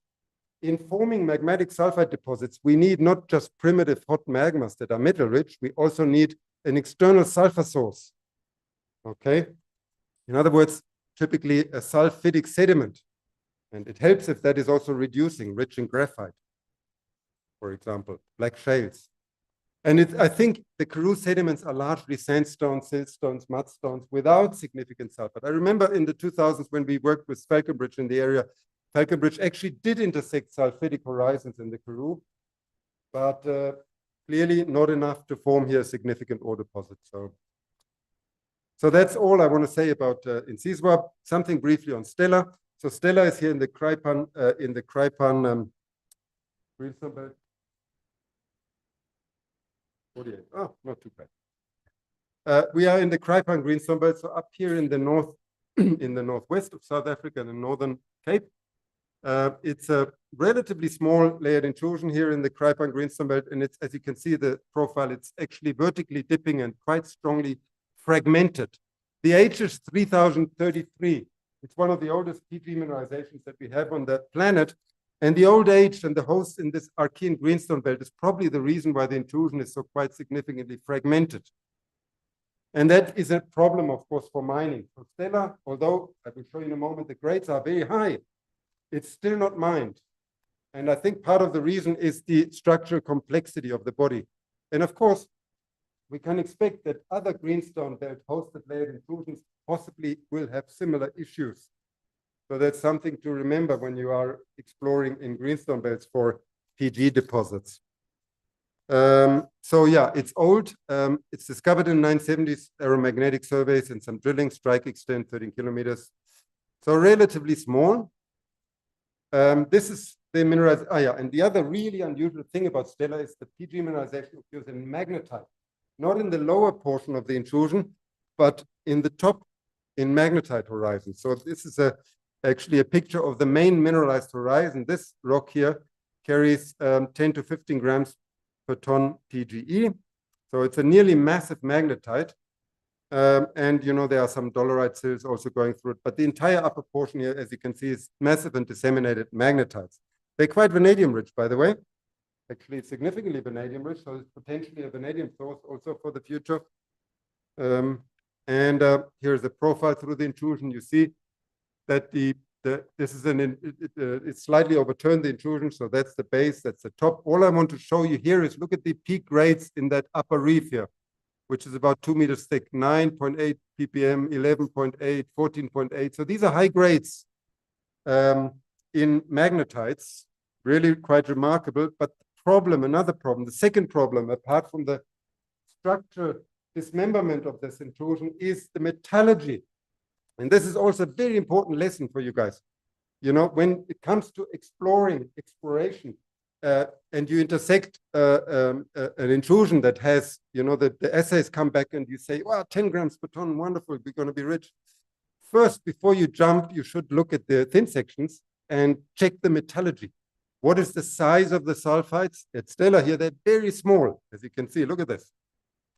In forming magmatic sulfide deposits, we need not just primitive hot magmas that are metal rich, we also need an external sulfur source. Okay? In other words, typically a sulfidic sediment. And it helps if that is also reducing, rich in graphite, for example, black shales. And I think the Karoo sediments are largely sandstones, siltstones, mudstones without significant sulfide. I remember in the 2000s when we worked with Falconbridge in the area, Falconbridge actually did intersect sulfidic horizons in the Karoo, but clearly not enough to form here a significant ore deposit. So that's all I want to say about Insizwa. Something briefly on Stella. So Stella is here in the Kraipan greenstone belt. 48. Oh, not too bad. We are in the Kraipan greenstone belt, so up here in the north, in the northwest of South Africa, the Northern Cape. It's a relatively small layered intrusion here in the Kraipan greenstone belt, and it's, as you can see, the profile, it's actually vertically dipping and quite strongly fragmented. The age is 3033. It's one of the oldest PG mineralizations that we have on the planet. And the old age and the host in this Archean greenstone belt is probably the reason why the intrusion is so quite significantly fragmented. And that is a problem, of course, for mining. For Stella, although I will show you in a moment, the grades are very high, it's still not mined. And I think part of the reason is the structural complexity of the body. And of course, we can expect that other greenstone belt hosted layered intrusions possibly will have similar issues. So that's something to remember when you are exploring in greenstone belts for PG deposits. So yeah, it's old. It's discovered in the 1970s, aeromagnetic surveys and some drilling, strike extent 13 kilometers. So relatively small. This is the mineralized, and the other really unusual thing about Stella is the PG mineralization occurs in magnetite, not in the lower portion of the intrusion, but in the top in magnetite horizon. So this is actually a picture of the main mineralized horizon. This rock here carries 10 to 15 grams per ton PGE. So it's a nearly massive magnetite. And there are some dolerite sills also going through it. But the entire upper portion here, as you can see, is massive and disseminated magnetites. They're quite vanadium rich, by the way. Actually, it's significantly vanadium rich, so it's potentially a vanadium source also for the future. Here's the profile through the intrusion. You see that this is it's slightly overturned, the intrusion, so that's the base, that's the top. All I want to show you here is look at the peak grades in that upper reef here, which is about 2 meters thick, 9.8 ppm, 11.8, 14.8. So these are high grades in magnetites, really quite remarkable. But another problem, the second problem, apart from the structural dismemberment of this intrusion, is the metallurgy. And this is also a very important lesson for you guys. When it comes to exploration, and you intersect an intrusion that has, the assays come back and you say, wow, 10 grams per ton, wonderful, we're going to be rich. First, before you jump, you should look at the thin sections and check the metallurgy. What is the size of the sulfides? At Stella here, they're very small, as you can see. Look at this,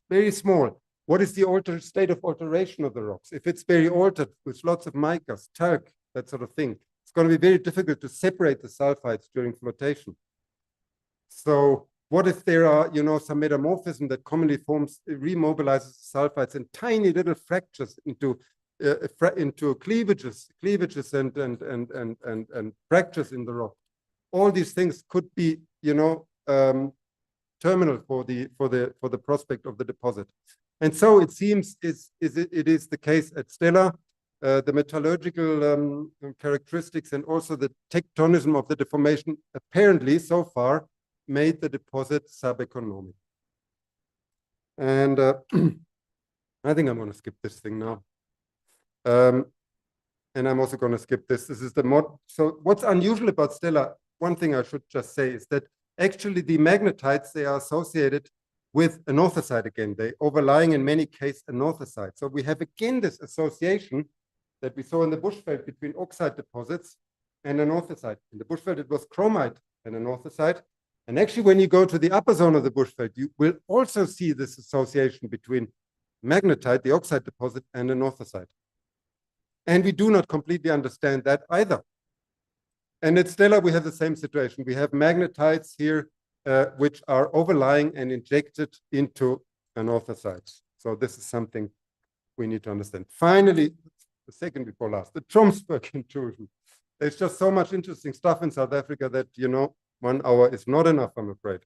very small. What is the state of alteration of the rocks? If it's very altered with lots of micas, talc, that sort of thing, it's going to be very difficult to separate the sulfides during flotation. So what if there are, some metamorphism that commonly remobilizes sulfides in tiny little fractures into cleavages and fractures in the rock? All these things could be, terminal for the prospect of the deposit. And so it seems it is the case at Stella. The metallurgical characteristics and also the tectonism of the deformation apparently so far made the deposit subeconomic. And I think I'm going to skip this thing now. And I'm also going to skip this. This is the mod. So what's unusual about stellar, one thing I should just say is that actually the magnetites, they are associated with anorthosite again. They overlying in many cases anorthosite. So we have again this association that we saw in the bushveld between oxide deposits and anorthosite. In the bushveld, it was chromite and anorthosite. And actually, when you go to the upper zone of the bushveld, you will also see this association between magnetite, the oxide deposit, and anorthosite. And we do not completely understand that either. And at stellar, we have the same situation. We have magnetites here, which are overlying and injected into anorthosites. So this is something we need to understand. Finally, the second before last, the Tromsberg intrusion. There's just so much interesting stuff in South Africa that, 1 hour is not enough, I'm afraid.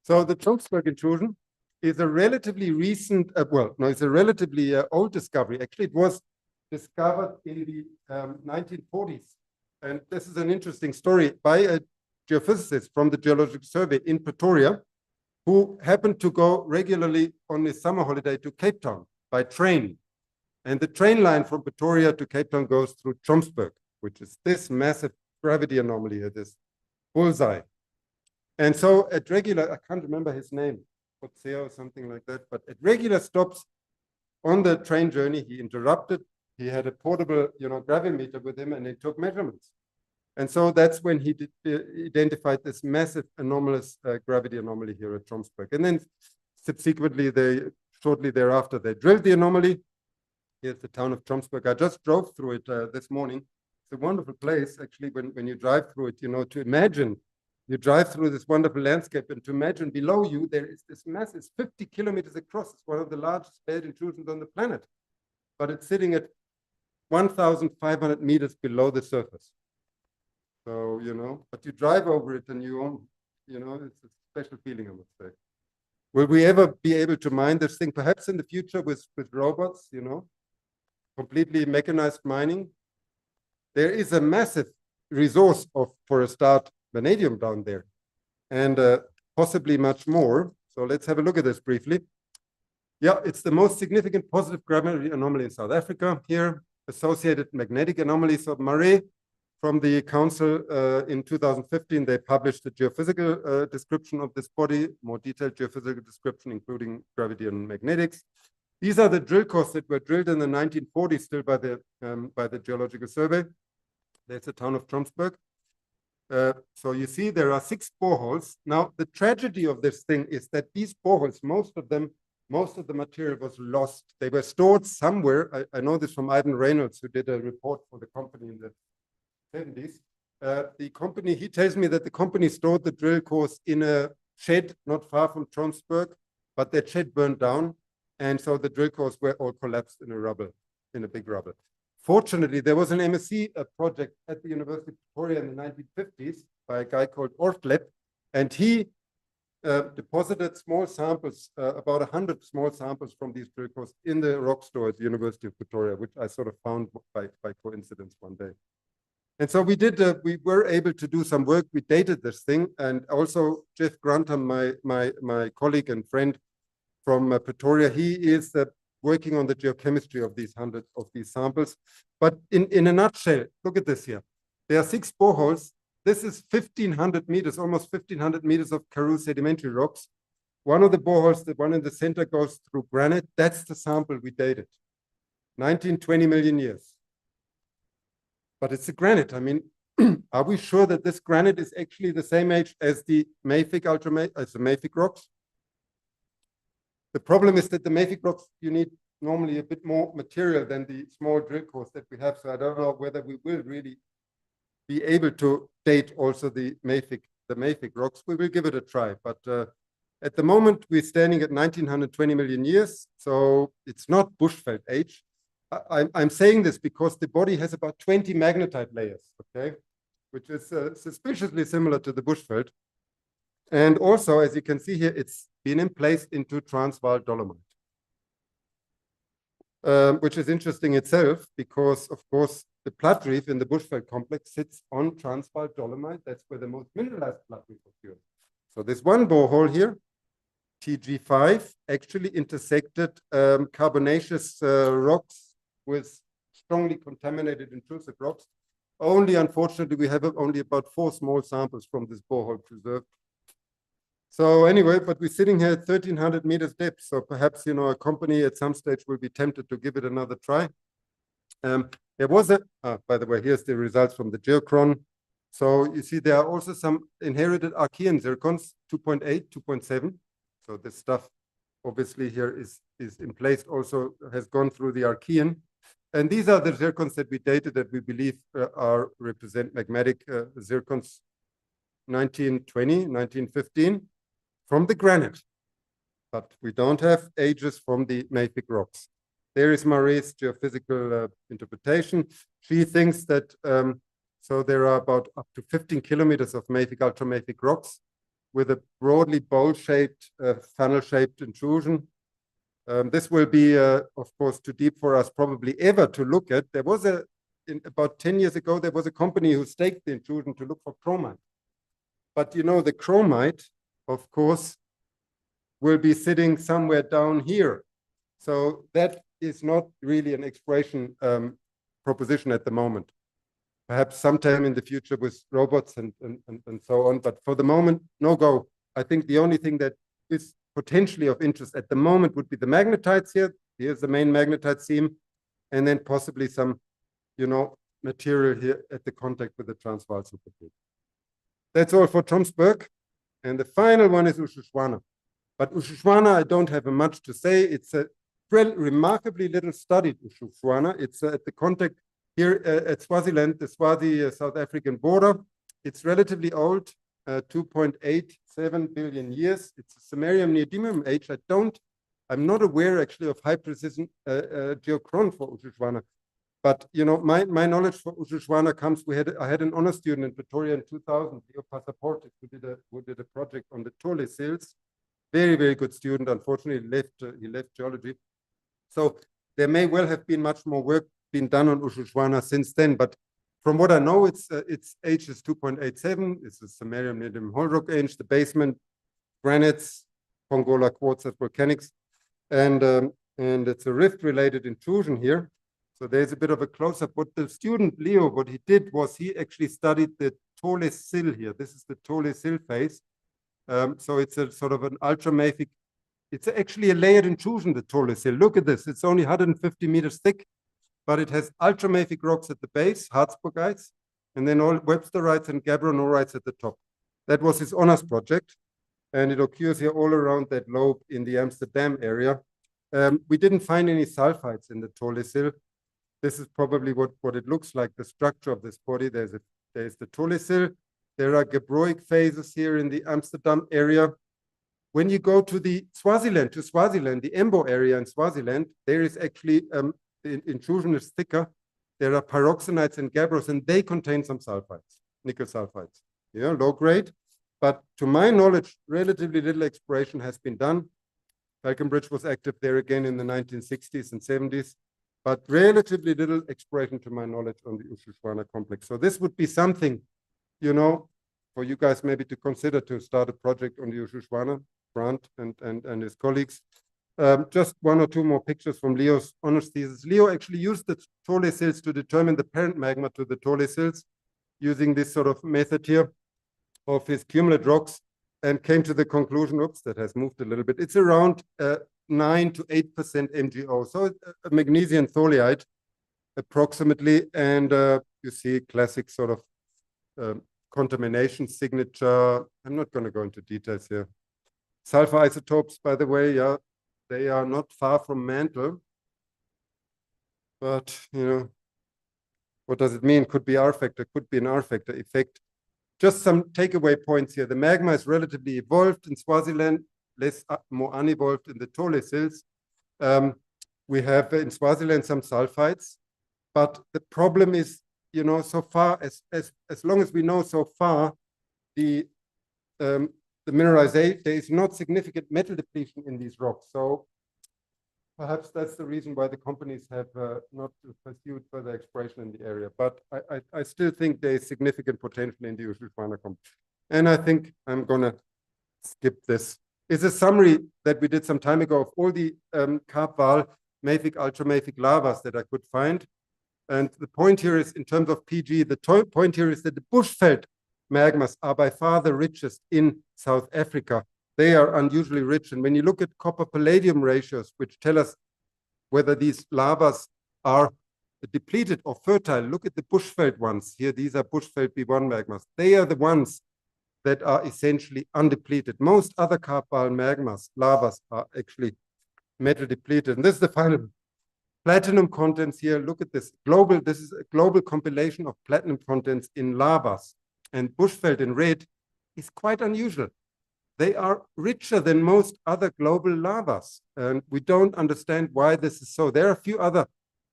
So the Tromsberg intrusion is a relatively recent, it's a relatively old discovery. Actually, it was discovered in the 1940s. And this is an interesting story by a geophysicist from the Geological Survey in Pretoria, who happened to go regularly on his summer holiday to Cape Town by train. And the train line from Pretoria to Cape Town goes through Tromsberg, which is this massive gravity anomaly here, this bullseye. And so at regular, I can't remember his name, or something like that, but at regular stops on the train journey, he interrupted. He had a portable, gravimeter with him, and he took measurements. And so that's when he identified this massive anomalous gravity anomaly here at Tromsberg. And then subsequently, shortly thereafter, they drilled the anomaly. Here's the town of Tromsberg. I just drove through it this morning. It's a wonderful place, actually, when you drive through it, to imagine you drive through this wonderful landscape and to imagine below you, there is this massive 50 kilometers across. It's one of the largest bed intrusions on the planet, but it's sitting at 1,500 meters below the surface. So, but you drive over it and it's a special feeling, I must say. Will we ever be able to mine this thing? Perhaps in the future with robots, completely mechanized mining. There is a massive resource for a start, vanadium down there, and possibly much more. So let's have a look at this briefly. Yeah, it's the most significant positive gravity anomaly in South Africa here. Associated magnetic anomalies of Murray from the council in 2015, they published a geophysical description of this body, more detailed geophysical description, including gravity and magnetics. These are the drill cores that were drilled in the 1940s, still by the Geological Survey. There's the town of Tromsberg. So you see there are 6 boreholes. Now, the tragedy of this thing is that these boreholes, most of the material was lost. They were stored somewhere. I know this from Ivan Reynolds, who did a report for the company in the 70s. He tells me that the company stored the drill cores in a shed not far from Tromsberg, but that shed burned down. And so the drill cores were all collapsed in a big rubble. Fortunately, there was an MSc project at the University of Pretoria in the 1950s by a guy called Orthomagmatic, and he deposited small samples, about 100 small samples from these drill cores in the rock store at the University of Pretoria, which I sort of found by coincidence one day. And so we were able to do some work. We dated this thing, and also Jeff Grantham, my colleague and friend from Pretoria, he is working on the geochemistry of these 100 of these samples. But in a nutshell, look at this here. There are 6 boreholes. This is 1,500 meters, almost 1,500 meters of Karoo sedimentary rocks. One of the boreholes, the one in the center, goes through granite. That's the sample we dated. 19-20 million years. But it's a granite. I mean, are we sure that this granite is actually the same age as the mafic mafic rocks? The problem is that the mafic rocks, you need normally a bit more material than the small drill cores that we have. So I don't know whether we will really be able to date also the mafic rocks. We will give it a try. But at the moment, we're standing at 1920 million years. So it's not bushveld age. I'm saying this because the body has about 20 magnetite layers, okay, which is suspiciously similar to the bushveld. And also, as you can see here, it's been emplaced into Transvaal dolomite, which is interesting itself because, of course, the Platte Reef in the bushveld complex sits on Transvaal dolomite. That's where the most mineralized Platte Reef occurs. So there's one borehole here, TG5 actually intersected carbonaceous rocks with strongly contaminated intrusive rocks. Only, unfortunately, we have only about 4 small samples from this borehole preserve. So anyway, but we're sitting here at 1,300 meters depth. So perhaps, you know, a company at some stage will be tempted to give it another try. There was by the way, here's the results from the geochron. So you see there are also some inherited Archean zircons, 2.8, 2.7. So this stuff obviously here is in place, also has gone through the Archean. And these are the zircons that we dated that we believe represent magmatic zircons 1920, 1915 from the granite. But we don't have ages from the mafic rocks. There is Marie's geophysical interpretation. She thinks that so there are about up to 15 kilometers of mafic, ultramafic rocks with a broadly bowl-shaped, funnel-shaped intrusion. This will be, of course, too deep for us probably ever to look at. There was about 10 years ago, there was a company who staked the intrusion to look for chromite. But you know, the chromite, of course, will be sitting somewhere down here. So that is not really an exploration proposition at the moment. Perhaps sometime in the future with robots and so on. But for the moment, no go. I think the only thing that is potentially of interest at the moment would be the magnetites here. Here's the main magnetite seam. And then possibly some, you know, material here at the contact with the Transvaal superplate. That's all for Tromsberg. And the final one is Ushuswana. But Ushuswana, I don't have much to say. It's a remarkably little studied Ushuswana. It's at the contact here at Swaziland, the Swazi South African border. It's relatively old, 2.87 billion years. It's a Sumerian neodymium age. I'm not aware actually of high precision geochron for Ushuswana. But you know, my knowledge for Ushuswana comes. I had an honor student in Pretoria in 2000, Leo Passaportis, who did a project on the Tole sills. Very, very good student. Unfortunately, he left geology. So there may well have been much more work been done on Ushuswana since then. But from what I know, its age is 2.87. It's a Sumerian medium hole rock age. The basement, granites, Pongola quartzite volcanics, and it's a rift-related intrusion here. So there's a bit of a close-up. What the student Leo, what he did was he actually studied the Tole sill here. This is the Tole sill phase. So it's a sort of an ultramafic. It's actually a layered intrusion, the Tole sill. Look at this. It's only 150 meters thick, but it has ultramafic rocks at the base, Harzburgites, and then all Websterites and gabbronorites at the top. That was his honors project, and it occurs here all around that lobe in the Amsterdam area. We didn't find any sulfides in the Tole sill. This is probably what it looks like, the structure of this body. There's the Tole sill. There are gabbroic phases here in the Amsterdam area. When you go to the Swaziland, the Embo area in Swaziland, there is actually, the intrusion is thicker. There are pyroxenites and gabbros, and they contain some sulfides, nickel sulfides. Yeah, low grade. But to my knowledge, relatively little exploration has been done. Falconbridge was active there again in the 1960s and 70s, but relatively little exploration to my knowledge on the Ushuswana complex. So this would be something, you know, for you guys maybe to consider to start a project on the Ushuswana, Grant and his colleagues. Just 1 or 2 more pictures from Leo's honors thesis. Leo actually used the Tole sills to determine the parent magma to the Tole sills using this sort of method here of his cumulate rocks, and came to the conclusion, oops, that has moved a little bit. It's around 9 to 8% MgO. So a magnesian tholeite approximately. And you see classic sort of contamination signature. I'm not going to go into details here. Sulfur isotopes, by the way, yeah, they are not far from mantle. But, you know, what does it mean? Could be R factor, could be an R factor effect. Just some takeaway points here. The magma is relatively evolved in Swaziland, more unevolved in the Tole sills. We have in Swaziland some sulfides, but the problem is, you know, so far as long as we know so far, the mineralization, there is not significant metal depletion in these rocks. So perhaps that's the reason why the companies have not pursued further exploration in the area. But I still think there is significant potential in the Ushuswana complex. And I think I'm going to skip this is a summary that we did some time ago of all the carp Wal mafic, ultramafic lavas that I could find. And the point here is, in terms of PG, the point here is that the bushveld magmas are by far the richest in South Africa. They are unusually rich. And when you look at copper-palladium ratios, which tell us whether these lavas are depleted or fertile, look at the bushveld ones. Here, these are bushveld B1 magmas. They are the ones that are essentially undepleted. Most other carp Wal magmas, lavas, are actually metal depleted. And this is the final platinum contents here. Look at this. This is a global compilation of platinum contents in lavas. And bushveld in red is quite unusual. They are richer than most other global lavas. And we don't understand why this is so. There are a few other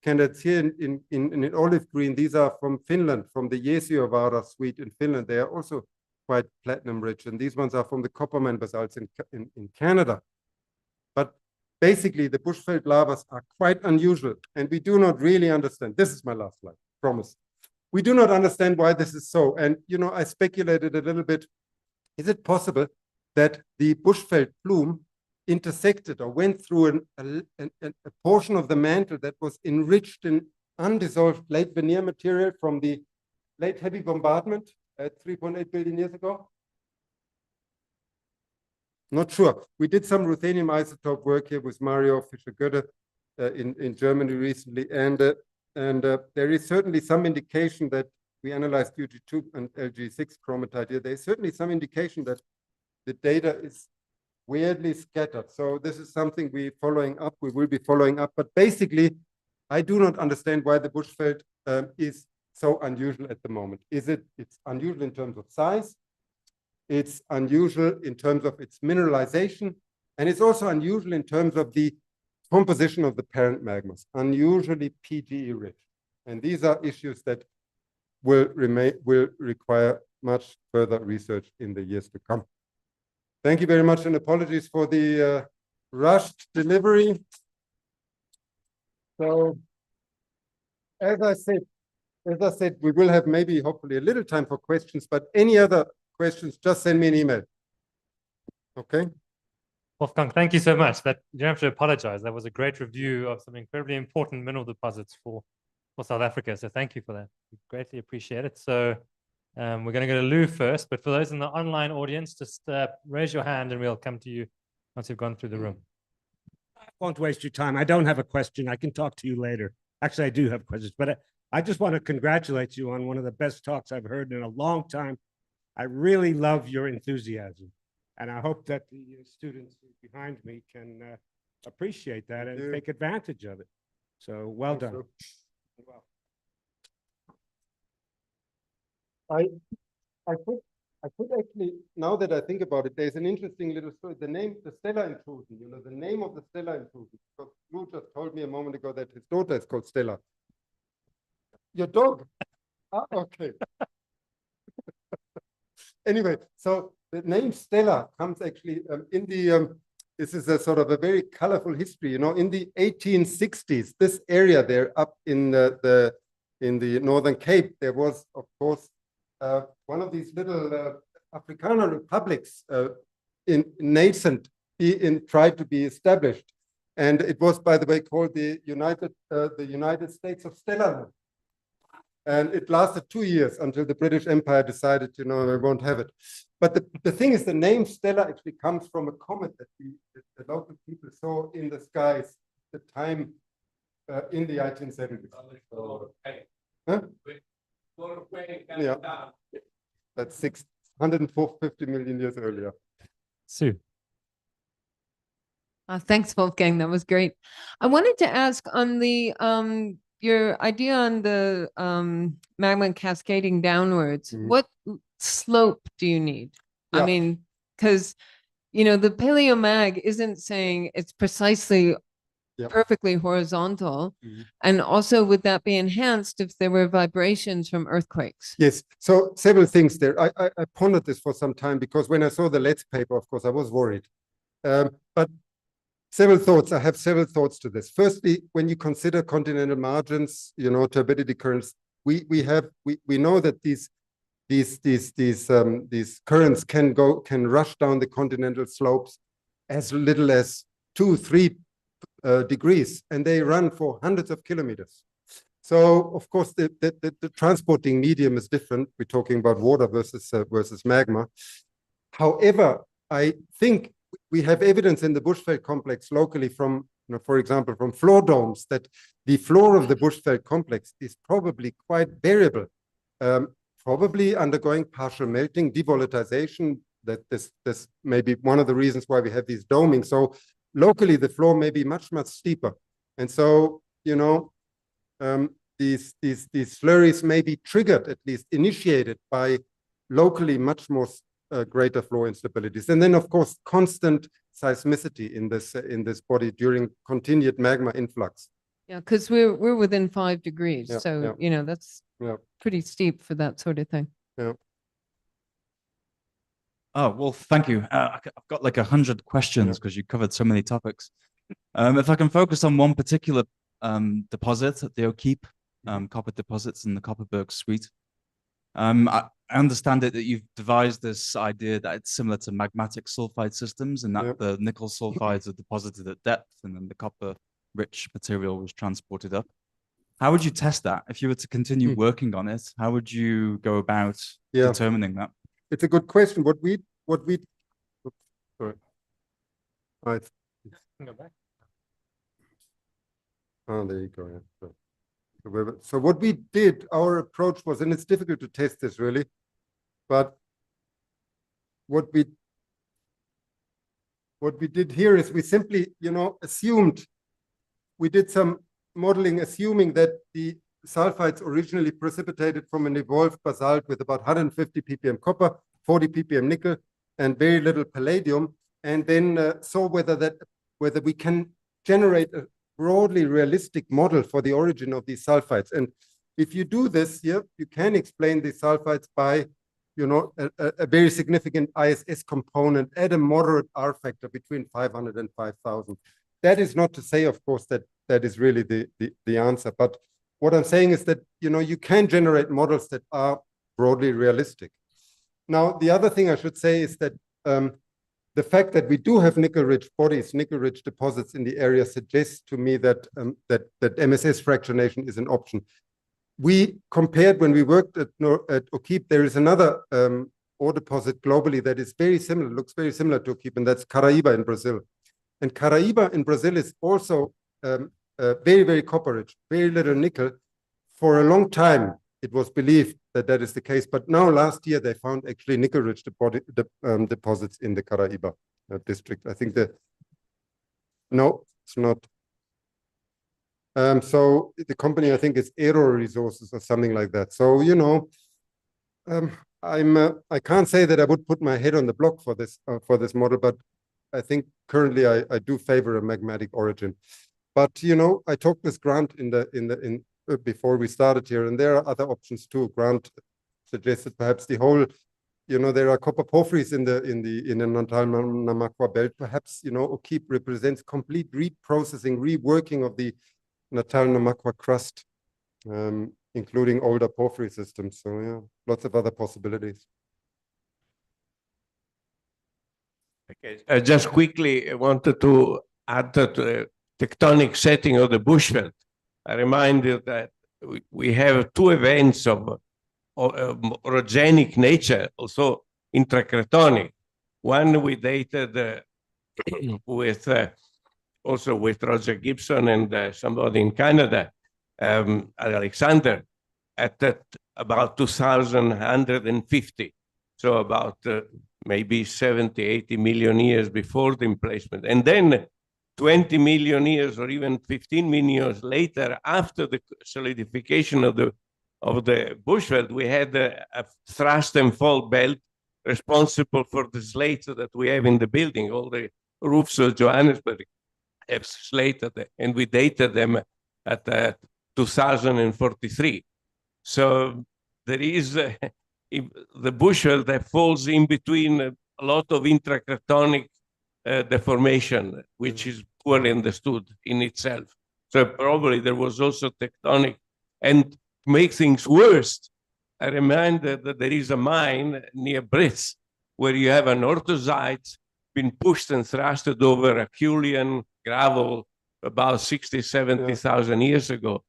candidates here in olive green. These are from Finland, from the Jesiovaara suite in Finland. They are also quite platinum rich. And these ones are from the Coppermine basalts in Canada. But basically, the bushveld lavas are quite unusual. And we do not really understand. This is my last slide, promise. We do not understand why this is so. And, you know, I speculated a little bit. Is it possible that the bushveld plume intersected or went through a portion of the mantle that was enriched in undissolved late veneer material from the late heavy bombardment at 3.8 billion years ago? Not sure. We did some ruthenium isotope work here with Mario Fischer-Götte in Germany recently, and there is certainly some indication that we analyzed UG2 and LG6 chromatite here. There is certainly some indication that the data is weirdly scattered. So this is something we will be following up. But basically, I do not understand why the bushveld is so unusual at the moment. It's unusual in terms of size, it's unusual in terms of its mineralization, and it's also unusual in terms of the composition of the parent magmas, unusually PGE rich. And these are issues that will require much further research in the years to come. Thank you very much, and apologies for the rushed delivery. So, as I said, we will have maybe, hopefully, a little time for questions, but any other questions, just send me an email. Okay? Wolfgang, thank you so much. That you don't have to apologize. That was a great review of some incredibly important mineral deposits for South Africa. So thank you for that. We greatly appreciate it. So we're going to go to Lou first, but for those in the online audience, just raise your hand and we'll come to you once you've gone through the room. I won't waste your time. I don't have a question. I can talk to you later. Actually, I do have questions, but I just want to congratulate you on one of the best talks I've heard in a long time. I really love your enthusiasm, and I hope that the students behind me can appreciate that and take advantage of it. So well done. Well, I could actually, now that I think about it, there's an interesting little story. The name, the stellar intrusion, you know, the name of the stellar intrusion, because Lou just told me a moment ago that his daughter is called Stella. Your dog? Ah, okay. Anyway, so the name Stella comes actually in the, this is a sort of a very colorful history, you know, in the 1860s, this area there up in the Northern Cape, there was, of course, one of these little Afrikaner republics nascent, tried to be established. And it was, by the way, called the United States of Stellaland. And it lasted 2 years until the British Empire decided, you know, we won't have it. But the thing is, the name Stella actually comes from a comet that the local people saw in the skies at the time in the 1870s. Huh? Yeah, that's 650 million years earlier. Sue. Thanks, Wolfgang. That was great. I wanted to ask on the your idea on the magma cascading downwards. Mhm. What slope do you need? Yeah. I mean, because you know the paleomag isn't saying it's precisely perfectly horizontal, and also would that be enhanced if there were vibrations from earthquakes? Yes, so several things there. I pondered this for some time because when I saw the Let's paper, of course, I was worried. But several thoughts. I have several thoughts to this. Firstly, when you consider continental margins, you know, turbidity currents, we know that these currents can rush down the continental slopes as little as 2-3 degrees, and they run for hundreds of kilometers. So, of course, the transporting medium is different. We're talking about water versus magma. However, I think we have evidence in the Bushveld complex locally from, for example, from floor domes, that the floor of the Bushveld complex is probably quite variable, probably undergoing partial melting, devolatilization. That this may be one of the reasons why we have these doming. So locally, the floor may be much steeper, and so these slurries may be triggered, at least initiated, by locally much more greater floor instabilities, and then of course constant seismicity in this body during continued magma influx. Yeah, because we're within 5 degrees, Yeah, so yeah. that's Yeah. pretty steep for that sort of thing. Yeah. Oh, well, thank you. I've got like 100 questions because you covered so many topics. If I can focus on one particular deposit at the O'Keefe copper deposits in the Copperberg Suite. I understand that you've devised this idea that it's similar to magmatic sulfide systems, and that the nickel sulfides are deposited at depth and then the copper-rich material was transported up. How would you test that? If you were to continue working on it, how would you go about determining that? It's a good question. What we sorry. Right. Go back. Oh, there you go. Yeah. So what we did, our approach was, and it's difficult to test this really, but what we did here is we simply, assumed, we did some modeling assuming that the sulfides originally precipitated from an evolved basalt with about 150 ppm copper, 40 ppm nickel, and very little palladium, and then saw whether we can generate a broadly realistic model for the origin of these sulfides. And if you do this here, you can explain the sulfides by, a very significant ISS component at a moderate R factor between 500 and 5,000. That is not to say, of course, that is really the answer. But what I'm saying is that, you can generate models that are broadly realistic. Now, the other thing I should say is that the fact that we do have nickel-rich bodies, nickel-rich deposits in the area suggests to me that MSS fractionation is an option. We compared when we worked at O'Keefe, there is another ore deposit globally that is very similar, looks very similar to O'Keefe, and that's Caraíba in Brazil. And Caraíba in Brazil is also very, very copper-rich, very little nickel. For a long time, it was believed that is the case. But now, last year, they found actually nickel-rich deposits in the Caraíba district. I think no, it's not. So the company, I think, is Aero Resources or something like that. So, I can't say that I would put my head on the block for this model, but I think currently I do favor a magmatic origin. But I talked with Grant before we started here, and there are other options too. Grant suggested perhaps the whole, there are copper porphyries in the Natal-Namakwa belt. Perhaps O'Keefe represents complete reprocessing, reworking of the Natal-Namakwa crust, including older porphyry systems. So yeah, lots of other possibilities. Okay, just quickly, I wanted to add to the tectonic setting of the Bushveld. I remind you that we have two events of orogenic nature, also intracratonic. One we dated with also with Roger Gibson and somebody in Canada, Alexander, at about 2150. So about maybe 70, 80 million years before the emplacement. And then 20 million years or even 15 million years later, after the solidification of the Bushveld, we had a thrust and fall belt responsible for the slates that we have in the building. All the roofs of Johannesburg have slate, and we dated them at 2043. So there is the Bushveld that falls in between a lot of intracratonic deformation, which is poorly understood in itself. So probably there was also tectonic. And to make things worse, I remind that there is a mine near Brits where you have an orthosite been pushed and thrusted over Herculean gravel about 60, 70,000 years ago.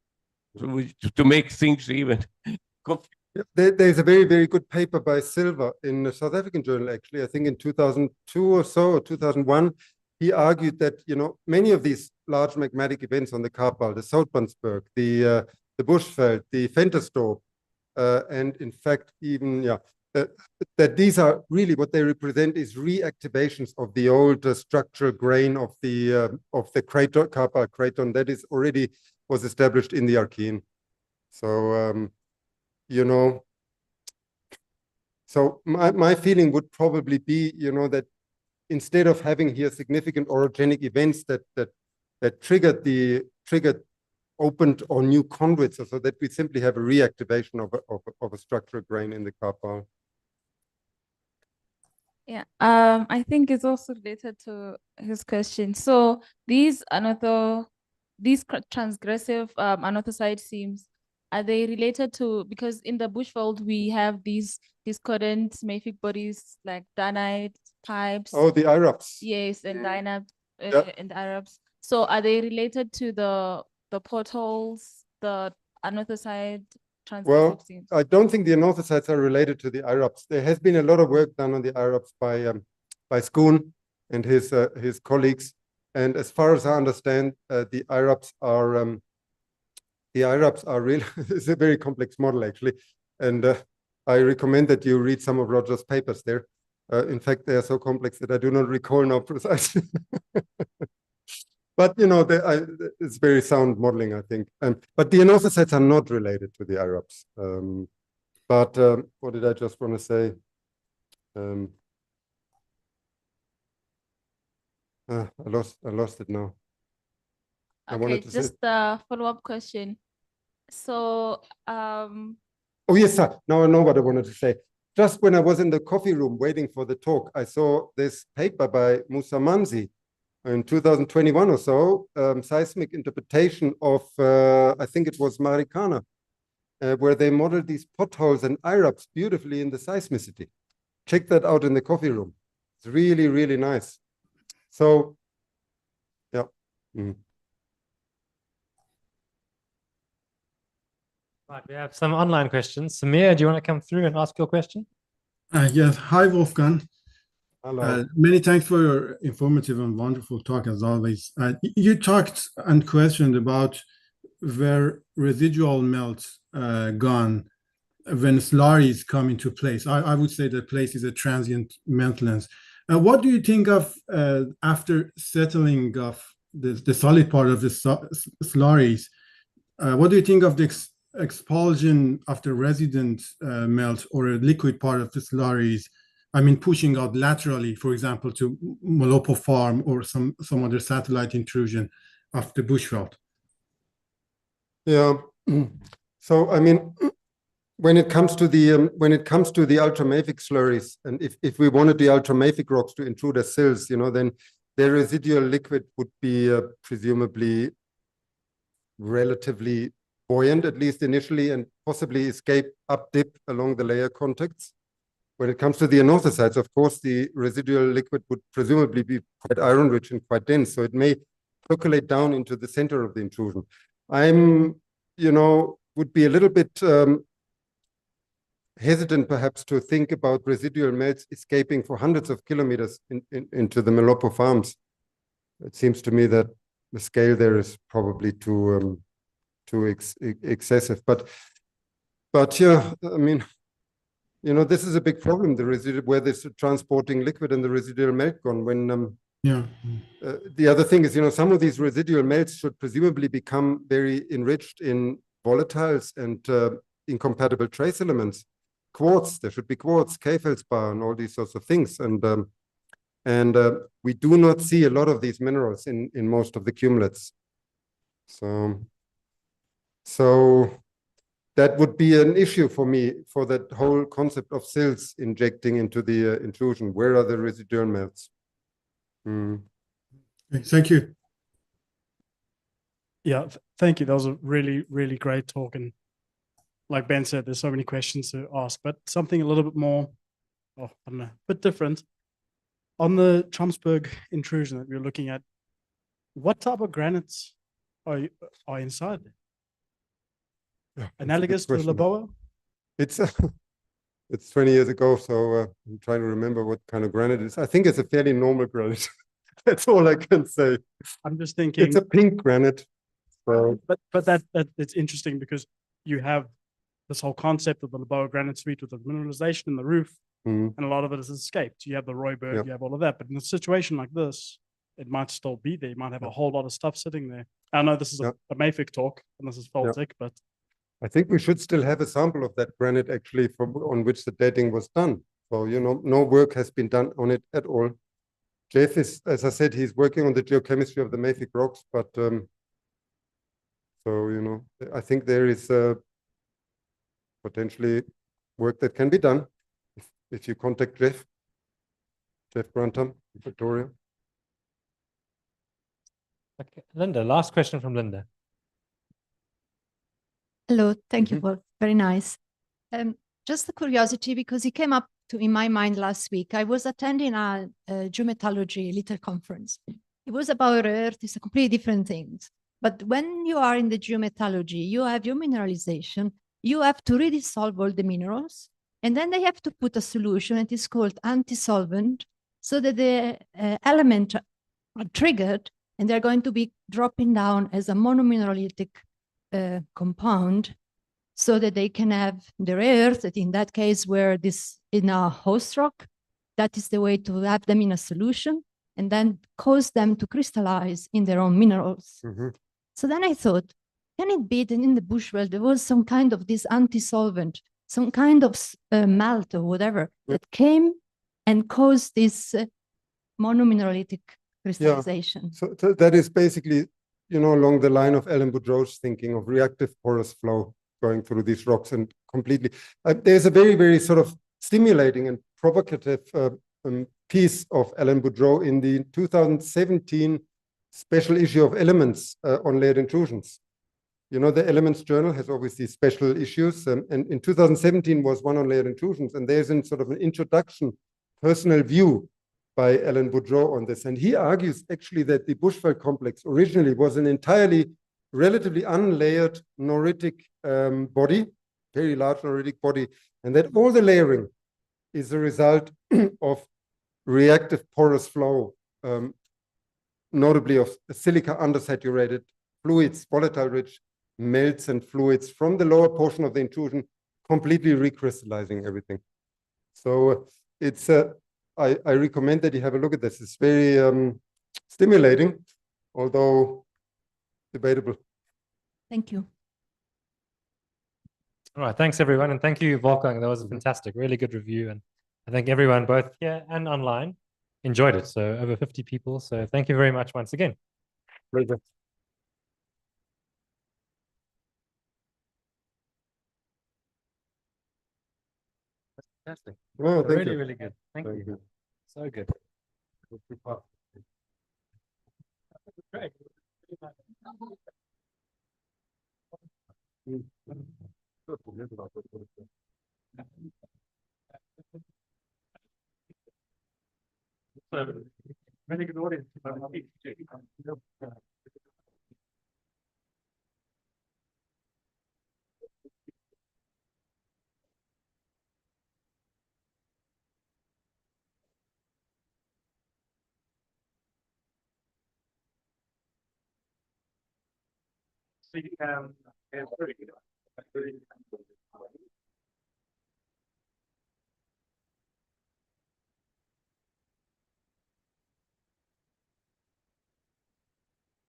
So to make things even. There's a very, very good paper by Silva in the South African journal, actually, I think in 2002 or so, or 2001. He argued that, many of these large magmatic events on the Karpal, the Soutpansberg, the Bushveld, the Ventersdorp, and in fact, even, that these are really what they represent is reactivations of the old structural grain of the crater, Karpal craton that is already was established in the Archean. So, so my feeling would probably be, that instead of having here significant orogenic events that triggered opened or new conduits, so that we simply have a reactivation of a structural grain in the Karpal. Yeah, I think it's also related to his question. So these transgressive anorthosite seams, are they related to, because in the bushveld we have these discordant mafic bodies like danite pipes. Oh, the IRAPs. Yes, and dynap and IRAPs. So are they related to the portals, the anorthosite transgressive Well, seams? I don't think the anorthosites are related to the IRAPs. There has been a lot of work done on the IRAPs by Schoon and his colleagues. And as far as I understand, the IRAPs are really it's a very complex model actually, and I recommend that you read some of Roger's papers there. In fact, they are so complex that I do not recall now precisely. But it's very sound modeling, I think. But the anorthosites are not related to the IRAPs. But what did I just want to say? I lost it now. Okay, just a follow-up question. So, oh yes, sir. Now I know what I wanted to say. Just when I was in the coffee room waiting for the talk, I saw this paper by Musa Manzi in 2021 or so, seismic interpretation of, I think it was Marikana, where they modeled these potholes and IRAPs beautifully in the seismicity. Check that out in the coffee room. It's really, really nice. So, yeah. Right, we have some online questions. Samir, do you want to come through and ask your question? Yes. Hi, Wolfgang. Hello. Many thanks for your informative and wonderful talk, as always. You talked and questioned about where residual melts gone when slurries come into place. I would say that place is a transient maintenance. What do you think of after settling of the solid part of the slurries? What do you think of the expulsion of the resident melt or a liquid part of the slurries? I mean, pushing out laterally, for example, to Molopo Farm or some other satellite intrusion of the bushveld. Yeah. So I mean, when it comes to the ultramafic slurries, and if we wanted the ultramafic rocks to intrude as sills, then their residual liquid would be presumably relatively buoyant, at least initially, and possibly escape up dip along the layer contacts. When it comes to the anorthosites, of course, the residual liquid would presumably be quite iron rich and quite dense, so it may percolate down into the center of the intrusion. Would be a little bit hesitant perhaps to think about residual melts escaping for hundreds of kilometers into the Molopo farms. It seems to me that the scale there is probably too excessive. But yeah, I mean, this is a big problem, the residual, where there's transporting liquid and the residual melt gone. When the other thing is, some of these residual melts should presumably become very enriched in volatiles and incompatible trace elements. Quartz, there should be quartz, K-feldspar, and all these sorts of things. And we do not see a lot of these minerals in most of the cumulates. So that would be an issue for me, for that whole concept of sills injecting into the intrusion. Where are the residual melts? Thank you. Yeah, thank you. That was a really, really great talk. And like Ben said, there's so many questions to ask, but something a little bit more, I don't know, a bit different. On the Tromsberg intrusion that we're looking at, what type of granites are inside there? Yeah, that's a good Analogous to the question. Laboa? It's it's 20 years ago, so I'm trying to remember what kind of granite it is. I think it's a fairly normal granite. That's all I can say. I'm just thinking, It's a pink granite. So but that it's interesting because you have this whole concept of the Laboa granite suite with the mineralization in the roof, mm, and a lot of it is escaped. You have the Royberg, Yep. you have all of that, but in a situation like this, it might still be there. You might have a whole lot of stuff sitting there. I know this is Yep. a Mayfic talk, and this is Faltic, but I think we should still have a sample of that granite actually on which the dating was done. So, you know, no work has been done on it at all. Jeff is, as I said, he's working on the geochemistry of the mafic rocks, but so, you know, I think there is potentially work that can be done if you contact Jeff Grantham, Victoria. Okay, Linda, last question from Linda. Hello, thank you for very nice. Just a curiosity because it came up in my mind last week. I was attending a geometallurgy little conference. It was about Earth. It's a completely different thing. But when you are in the geometallurgy, you have your mineralization. You have to redissolve all the minerals, and then they have to put a solution. It is called anti-solvent, so that the element are triggered, and they're going to be dropping down as a monomineralitic compound, so that they can have the rare earth, that in that case where this in a host rock, that is the way to have them in a solution and then cause them to crystallize in their own minerals. So then I thought, can it be that in the bushveld there was some kind of this anti-solvent, some kind of melt or whatever that came and caused this monomineralitic crystallization? So that is basically, you know, along the line of Alan Boudreau's thinking of reactive porous flow going through these rocks, and completely. There's a very, very sort of stimulating and provocative piece of Alan Boudreau in the 2017 special issue of Elements on layered intrusions. You know, the Elements journal has obviously special issues, and in 2017 was one on layered intrusions, and there's in sort of an introduction, personal view by Alan Boudreau on this. And he argues actually that the Bushveld complex originally was an entirely relatively unlayered noritic body, very large noritic body, and that all the layering is a result of reactive porous flow, notably of silica undersaturated fluids, volatile rich melts and fluids from the lower portion of the intrusion, completely recrystallizing everything. So it's I recommend that you have a look at this. It's very stimulating, although debatable. Thank you. All right, thanks everyone, and thank you, Wolfgang. That was a fantastic, really good review, and I think everyone, both here and online, enjoyed it. So over 50 people. So thank you very much once again. Pleasure. Fantastic. Oh, thank Really, you. really good. Thank you. So good. Great. Really good audience. So you can